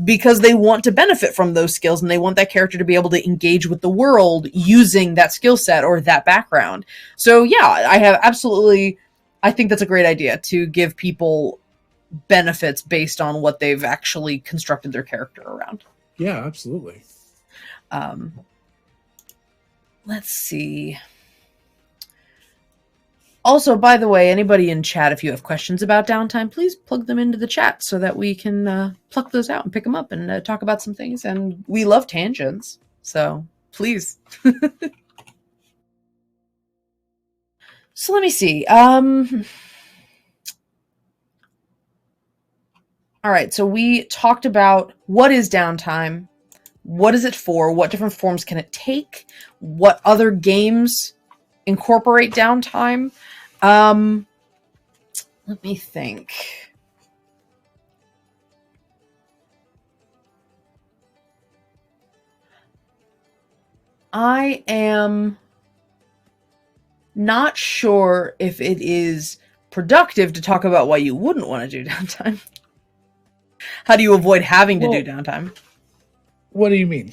because they want to benefit from those skills, and they want that character to be able to engage with the world using that skill set or that background. So yeah, I think that's a great idea, to give people benefits based on what they've actually constructed their character around. Yeah, absolutely. Let's see. Also, by the way, anybody in chat, if you have questions about downtime, please plug them into the chat so that we can pluck those out and pick them up and talk about some things. And we love tangents, so please. So let me see. All right, so we talked about what is downtime. What is it for? What different forms can it take? What other games incorporate downtime? Let me think. I am not sure if it is productive to talk about why you wouldn't want to do downtime. How do you avoid having to do downtime? What do you mean?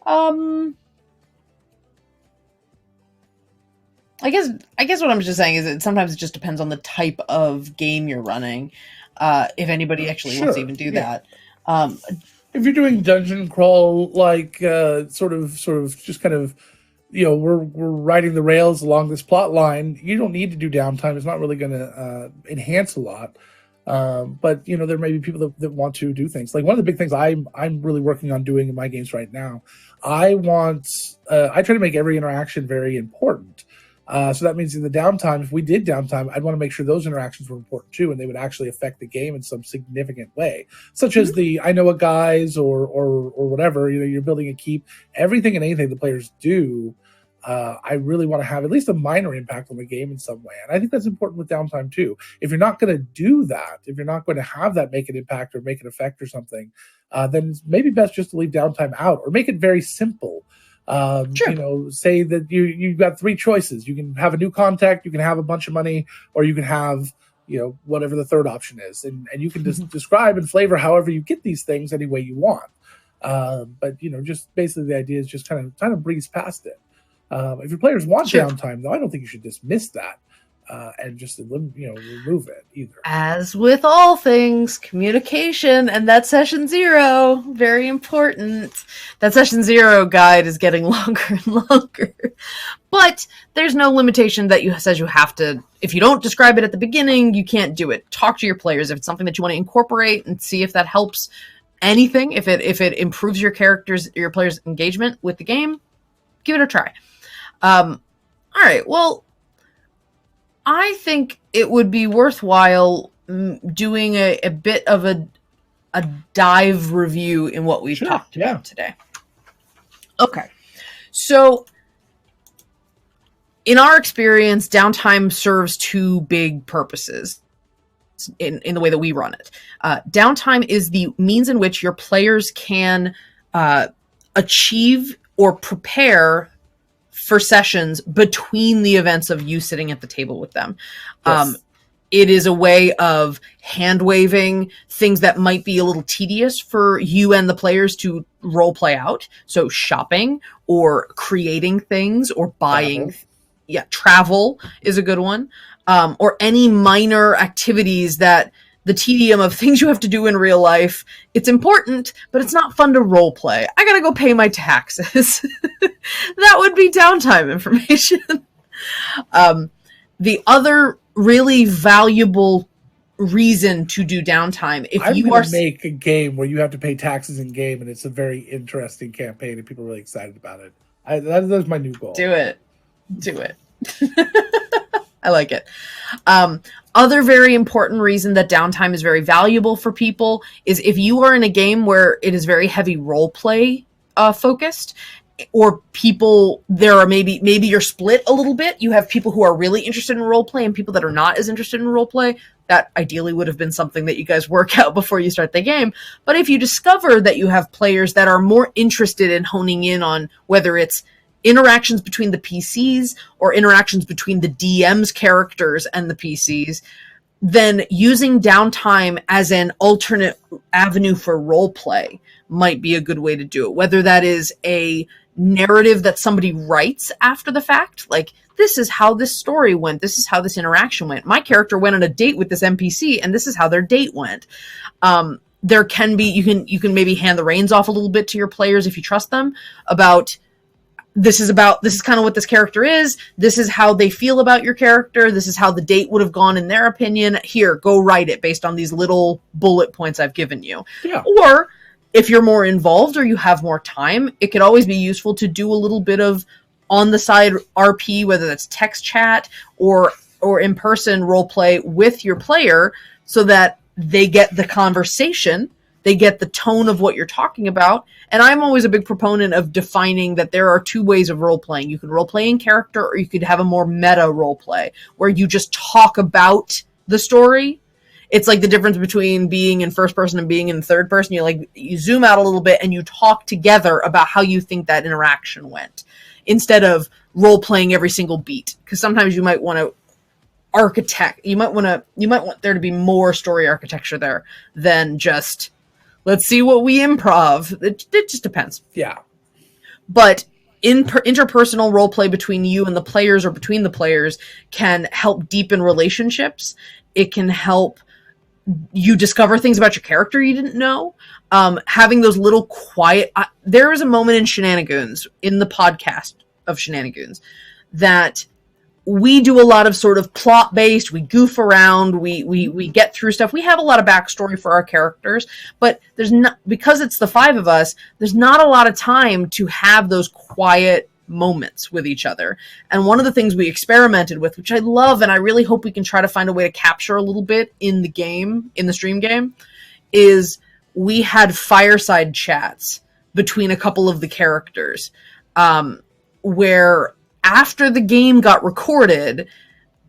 I guess what I'm just saying is that sometimes it just depends on the type of game you're running. If anybody actually wants to even do that. if you're doing dungeon crawl, like sort of just kind of, we're riding the rails along this plot line, you don't need to do downtime. It's not really going to enhance a lot. But there may be people that want to do things. Like one of the big things I'm really working on doing in my games right now, I try to make every interaction very important. So that means in the downtime, if we did downtime, I'd want to make sure those interactions were important too, and they would actually affect the game in some significant way, such as the I know a guys or whatever. You're building a keep. Everything and anything the players do, I really want to have at least a minor impact on the game in some way, and I think that's important with downtime too. If you're not going to do that, if you're not going to have that make an impact or make an effect or something, then it's maybe best just to leave downtime out or make it very simple. Sure. Say that you've got three choices. You can have a new contact, you can have a bunch of money, or you can have, whatever the third option is. And you can just describe and flavor however you get these things any way you want. But just basically the idea is just kind of breeze past it. If your players want downtime, though, I don't think you should dismiss that. And just remove it either. As with all things, communication, and that session 0, very important. That session 0 guide is getting longer and longer, but there's no limitation that says you have to. If you don't describe it at the beginning, you can't do it. Talk to your players if it's something that you want to incorporate and see if that helps anything. If it improves your players' engagement with the game, give it a try. All right, well. I think it would be worthwhile doing a bit of a dive review in what we've talked about today. Okay. So in our experience, downtime serves two big purposes in the way that we run it. Downtime is the means in which your players can achieve or prepare for sessions between the events of you sitting at the table with them. Yes. It is a way of hand waving things that might be a little tedious for you and the players to role play out. So shopping or creating things or buying. Travel is a good one. Or any minor activities that the tedium of things you have to do in real life. It's important, but it's not fun to role play. I gotta go pay my taxes. That would be downtime information. The other really valuable reason to do downtime, if I'm going to make a game where you have to pay taxes in game, and it's a very interesting campaign, and people are really excited about it. That's my new goal. Do it. I like it. Other very important reason that downtime is very valuable for people is if you are in a game where it is very heavy role play focused, or people there are maybe you're split a little bit. You have people who are really interested in role play and people that are not as interested in role play. That ideally would have been something that you guys work out before you start the game. But if you discover that you have players that are more interested in honing in on whether it's interactions between the PCs or interactions between the DM's characters and the PCs, then using downtime as an alternate avenue for role play might be a good way to do it. Whether that is a narrative that somebody writes after the fact, like, this is how this story went, this is how this interaction went. My character went on a date with this NPC, and this is how their date went. There can be, you can maybe hand the reins off a little bit to your players if you trust them about this is kind of what this character is. This is how they feel about your character. This is how the date would have gone in their opinion. Here, go write it based on these little bullet points I've given you. Yeah. Or if you're more involved or you have more time, it could always be useful to do a little bit of on the side RP, whether that's text chat or in-person role play with your player so that they get the conversation, they get the tone of what you're talking about. And I'm always a big proponent of defining that there are two ways of role-playing. You can role-play in character, or you could have a more meta role-play, where you just talk about the story. It's like the difference between being in first person and being in third person. You zoom out a little bit and you talk together about how you think that interaction went, instead of role-playing every single beat. Because sometimes you might want to you might want there to be more story architecture there than just, let's see what we improv. It just depends. Yeah. But interpersonal role play between you and the players or between the players can help deepen relationships. It can help you discover things about your character you didn't know. Having those little quiet... there is a moment in Shenanigans, in the podcast of Shenanigans, that we do a lot of sort of plot-based, we goof around, we get through stuff. We have a lot of backstory for our characters, but there's not, because it's the 5 of us, there's not a lot of time to have those quiet moments with each other. And one of the things we experimented with, which I love, and I really hope we can try to find a way to capture a little bit in the game, in the stream game, is we had fireside chats between a couple of the characters, where after the game got recorded,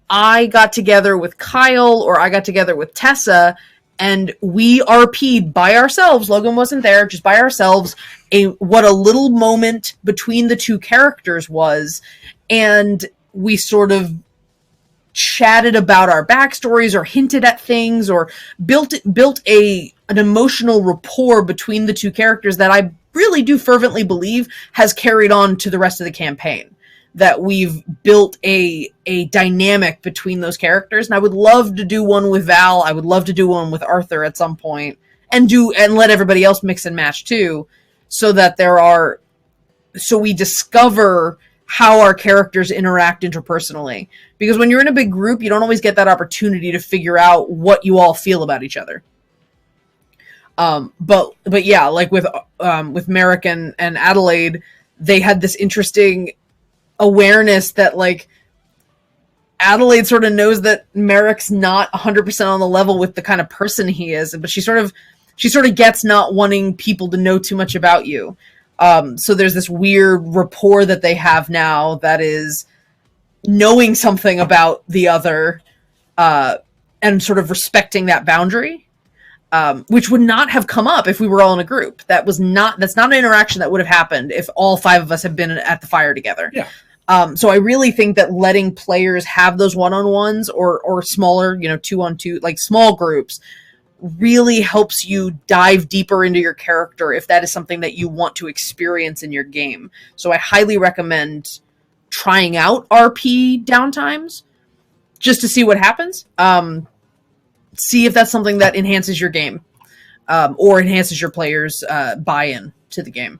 I got together with Kyle, or I got together with Tessa, and we RP'd by ourselves. Logan wasn't there, just by ourselves, what a little moment between the 2 characters was, and we sort of chatted about our backstories, or hinted at things, or built an emotional rapport between the 2 characters that I really do fervently believe has carried on to the rest of the campaign. That we've built a dynamic between those characters. And I would love to do one with Val. I would love to do one with Arthur at some point, and let everybody else mix and match too, so that so we discover how our characters interact interpersonally. Because when you're in a big group, you don't always get that opportunity to figure out what you all feel about each other. But yeah, like with Merrick and Adelaide, they had this interesting awareness that, like, Adelaide sort of knows that Merrick's not 100% on the level with the kind of person he is, but she sort of gets not wanting people to know too much about you. So there's this weird rapport that they have now that is knowing something about the other, and sort of respecting that boundary, which would not have come up if we were all in a group. That's not an interaction that would have happened if all 5 of us had been at the fire together. Yeah. So I really think that letting players have those one-on-ones or smaller, 2-on-2, like small groups, really helps you dive deeper into your character if that is something that you want to experience in your game. So I highly recommend trying out RP downtimes just to see what happens. See if that's something that enhances your game, or enhances your players' buy-in to the game.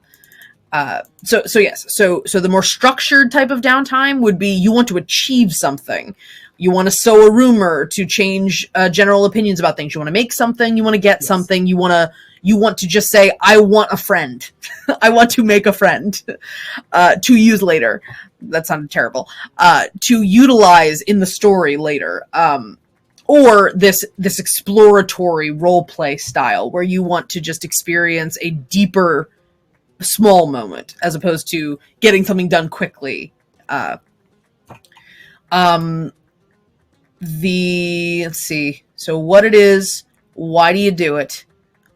So yes. So the more structured type of downtime would be, you want to achieve something. You want to sow a rumor to change general opinions about things. You want to make something. You want to get something. You want to just say, I want a friend. I want to make a friend to use later. That sounded terrible. To utilize in the story later. Or this exploratory role play style where you want to just experience a deeper small moment as opposed to getting something done quickly. Let's see. So what it is, why do you do it?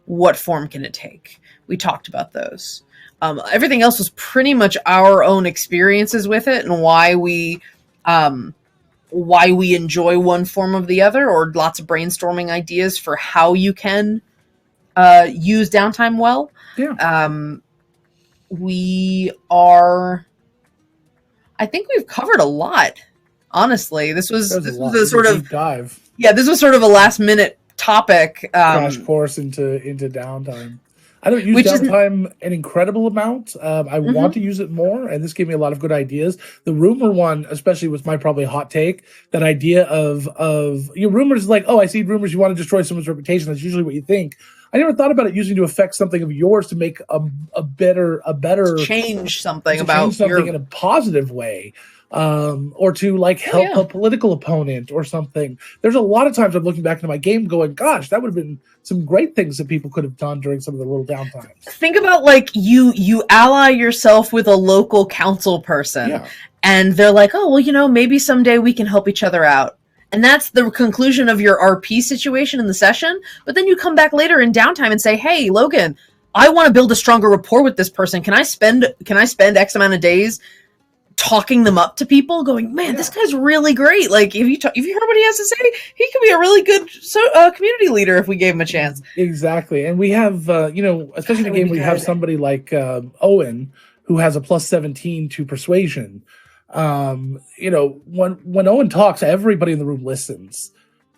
What form can it take? We talked about those. Everything else was pretty much our own experiences with it and why we enjoy one form of the other, or lots of brainstorming ideas for how you can use downtime well. Yeah. I think we've covered a lot. Honestly, this was a sort of deep dive. Yeah, this was sort of a last minute topic. Crash course into downtime. I don't use downtime an incredible amount. I want to use it more, and this gave me a lot of good ideas. The rumor one, especially, was my probably hot take. That idea of rumors, like, oh, I see rumors, you want to destroy someone's reputation. That's usually what you think. I never thought about it using to affect something of yours to make a better change something about in a positive way. Or to like help a political opponent or something. There's a lot of times I'm looking back into my game going, gosh, that would have been some great things that people could have done during some of the little downtimes. Think about, like, you ally yourself with a local council person and they're like, oh, well, maybe someday we can help each other out. And that's the conclusion of your RP situation in the session. But then you come back later in downtime and say, hey, Logan, I want to build a stronger rapport with this person. Can I spend X amount of days talking them up to people, going, man, this guy's really great. Like, if you heard what he has to say, he could be a really good community leader if we gave him a chance. Exactly. And we have, especially in a game where you have somebody like Owen, who has a plus 17 to persuasion. When Owen talks, everybody in the room listens.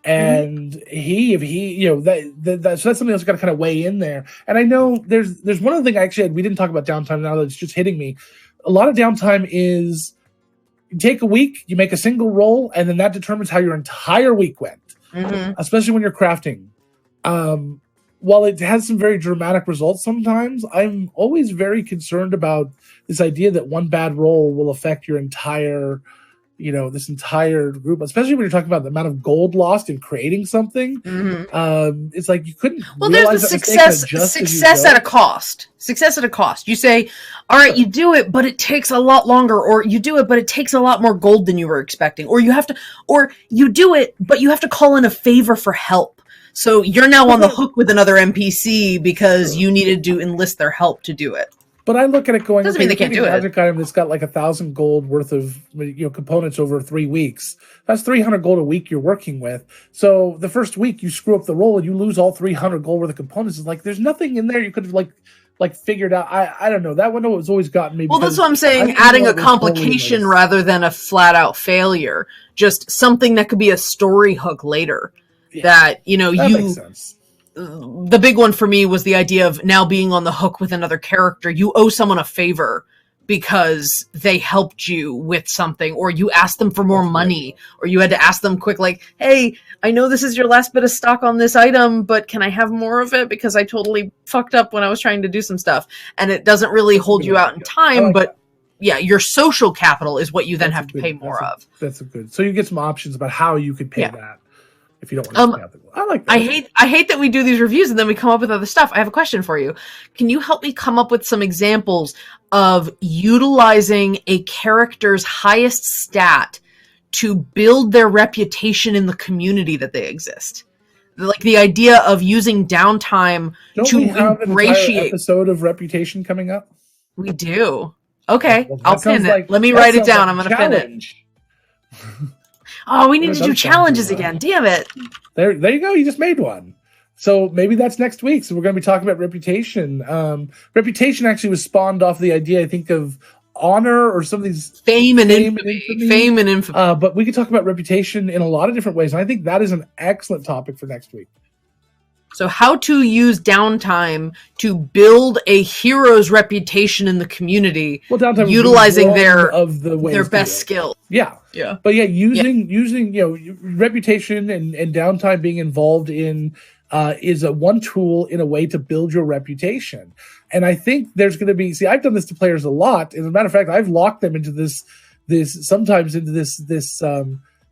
And if he, so that's something else got to kind of weigh in there. And I know there's one other thing actually we didn't talk about downtime now that's just hitting me. A lot of downtime is you take a week, you make a single roll, and then that determines how your entire week went, especially when you're crafting. While it has some very dramatic results sometimes, I'm always very concerned about this idea that one bad roll will affect your entire, this entire group, especially when you're talking about the amount of gold lost in creating something. It's like you couldn't. Well, there's the success at a cost. Success at a cost. You say, all right, you do it, but it takes a lot longer, or you do it, but it takes a lot more gold than you were expecting, or you do it, but you have to call in a favor for help. So you're now on the hook with another NPC because you needed to enlist their help to do it. But I look at it going, doesn't mean they can't do it. Magic item that's got like 1,000 gold worth of components over 3 weeks. That's 300 gold a week you're working with. So the first week you screw up the roll and you lose all 300 gold worth of components. It's like there's nothing in there you could have like figured out. I don't know. That one has always gotten me. Well, that's what I'm saying. Adding a complication rather than a flat out failure. Just something that could be a story hook later. Yeah, that makes sense. The big one for me was the idea of now being on the hook with another character. You owe someone a favor because they helped you with something, or you asked them for more money, or you had to ask them quick, like, hey, I know this is your last bit of stock on this item, but can I have more of it? Because I totally fucked up when I was trying to do some stuff. And it doesn't really hold you out in time, but yeah, your social capital is what you then have to pay more of. That's a good. So you get some options about how you could pay that. If you don't want to have the I like that. I hate that we do these reviews and then we come up with other stuff. I have a question for you. Can you help me come up with some examples of utilizing a character's highest stat to build their reputation in the community that they exist? Like the idea of using downtime to ingratiate. An episode of Reputation coming up? We do. Okay, well, I'll pin it. Let me write it down. I'm going to pin it. Oh, we need to do challenges again. Damn it. There you go. You just made one. So maybe that's next week. So we're going to be talking about Reputation. Reputation actually was spawned off the idea, I think, of honor or some of these... Fame and infamy. But we could talk about Reputation in a lot of different ways. And I think that is an excellent topic for next week. So how to use downtime to build a hero's reputation in the community, utilizing their best skill. Yeah. But using reputation and downtime being involved in is a one tool in a way to build your reputation. And I think there's going to be, I've done this to players a lot. As a matter of fact, I've locked them into this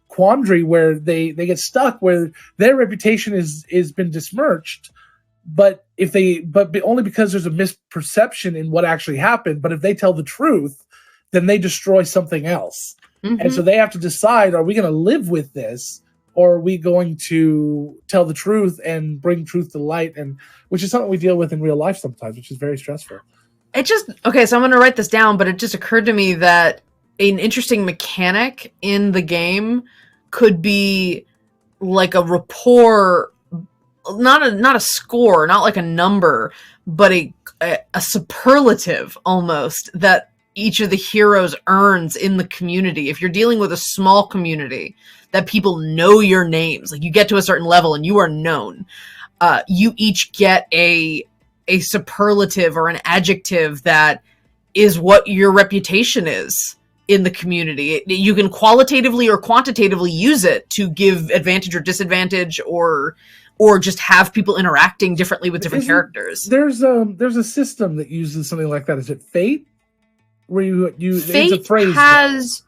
quandary where they get stuck, where their reputation is been besmirched, but only because there's a misperception in what actually happened. But if they tell the truth, then they destroy something else. And so they have to decide, are we going to live with this, or are we going to tell the truth and bring truth to light? And which is something we deal with in real life sometimes, which is very stressful. So I'm going to write this down, but it just occurred to me that an interesting mechanic in the game could be like a rapport, not a score, not like a number, but a superlative almost that each of the heroes earns in the community. If you're dealing with a small community that people know your names, like you get to a certain level and you are known, you each get a superlative or an adjective that is what your reputation is in the community. You can qualitatively or quantitatively use it to give advantage or disadvantage, or just have people interacting differently with different characters. There's a system that uses something like that. Is it Fate? Where you Fate it's a phrase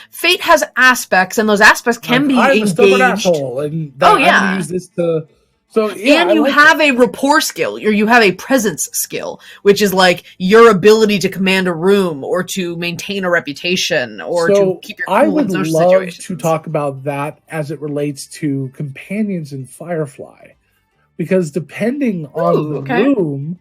Fate has aspects, and those aspects can be engaged. I'm a stubborn asshole, and I'm going to use this to. So yeah, and you have a rapport skill, or you have a presence skill, which is like your ability to command a room, or to maintain a reputation, or to keep your cool I would in social love situations. to talk about that as it relates to companions in Firefly, because depending on the room,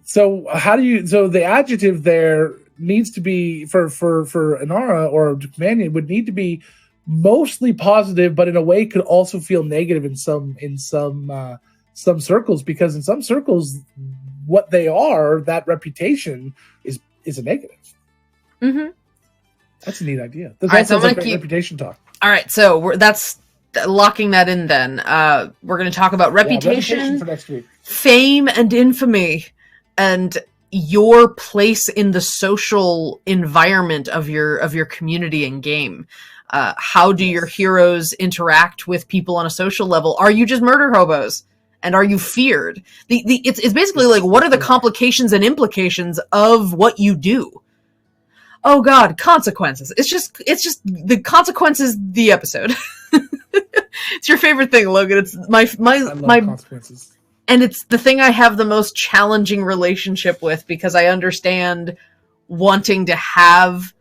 so the adjective there needs to be for Inara or companion would need to be mostly positive, but in a way could also feel negative in some circles, because in some circles what they are, that reputation is a negative. That's a neat idea. That sounds like reputation talk. All right, so that's locking that in then. We're going to talk about reputation for next week. Fame and infamy, and your place in the social environment of your community and game. How do your heroes interact with people on a social level? Are you just murder hobos? And are you feared? It's basically like, what are the complications and implications of what you do? Oh God, consequences. It's just the consequences, the episode. It's your favorite thing, Logan. It's my consequences. And it's the thing I have the most challenging relationship with, because I understand wanting to have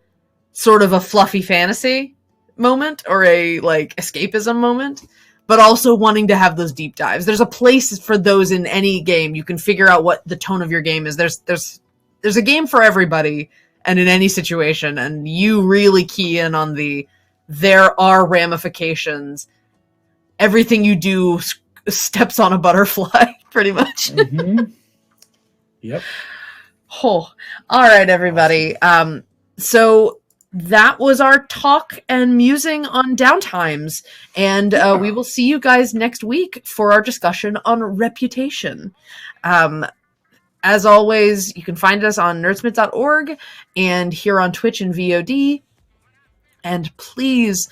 sort of a fluffy fantasy moment or a like escapism moment, but also wanting to have those deep dives. There's a place for those in any game. You can figure out what the tone of your game is. There's a game for everybody and in any situation, and you really key in on there are ramifications. Everything you do steps on a butterfly, pretty much. Mm-hmm. Yep. Oh, all right, everybody. So that was our talk and musing on downtimes, and we will see you guys next week for our discussion on reputation. As always, you can find us on nerdsmith.org and here on Twitch and VOD. And please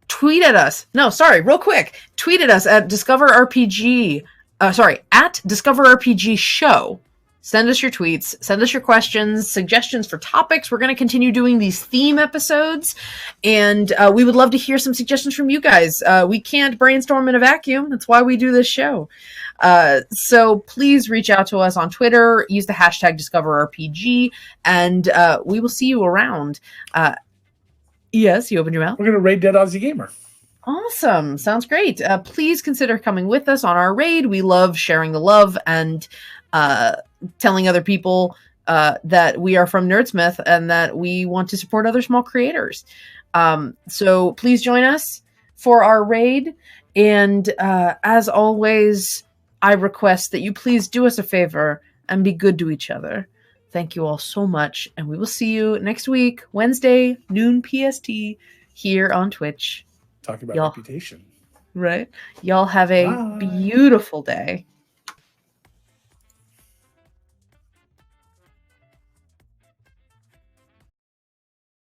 tweet at us. No, sorry, real quick. Tweet at us at Discover RPG. At Discover RPG Show. Send us your tweets. Send us your questions, suggestions for topics. We're going to continue doing these theme episodes, and we would love to hear some suggestions from you guys. We can't brainstorm in a vacuum. That's why we do this show. So please reach out to us on Twitter. Use the hashtag DiscoverRPG, and we will see you around. Yes, you opened your mouth. We're going to raid Dead Aussie Gamer. Awesome. Sounds great. Please consider coming with us on our raid. We love sharing the love and telling other people that we are from Nerdsmith and that we want to support other small creators. So please join us for our raid. And as always, I request that you please do us a favor and be good to each other. Thank you all so much. And we will see you next week, Wednesday, noon PST, here on Twitch. Talking about reputation. Right? Y'all have a beautiful day.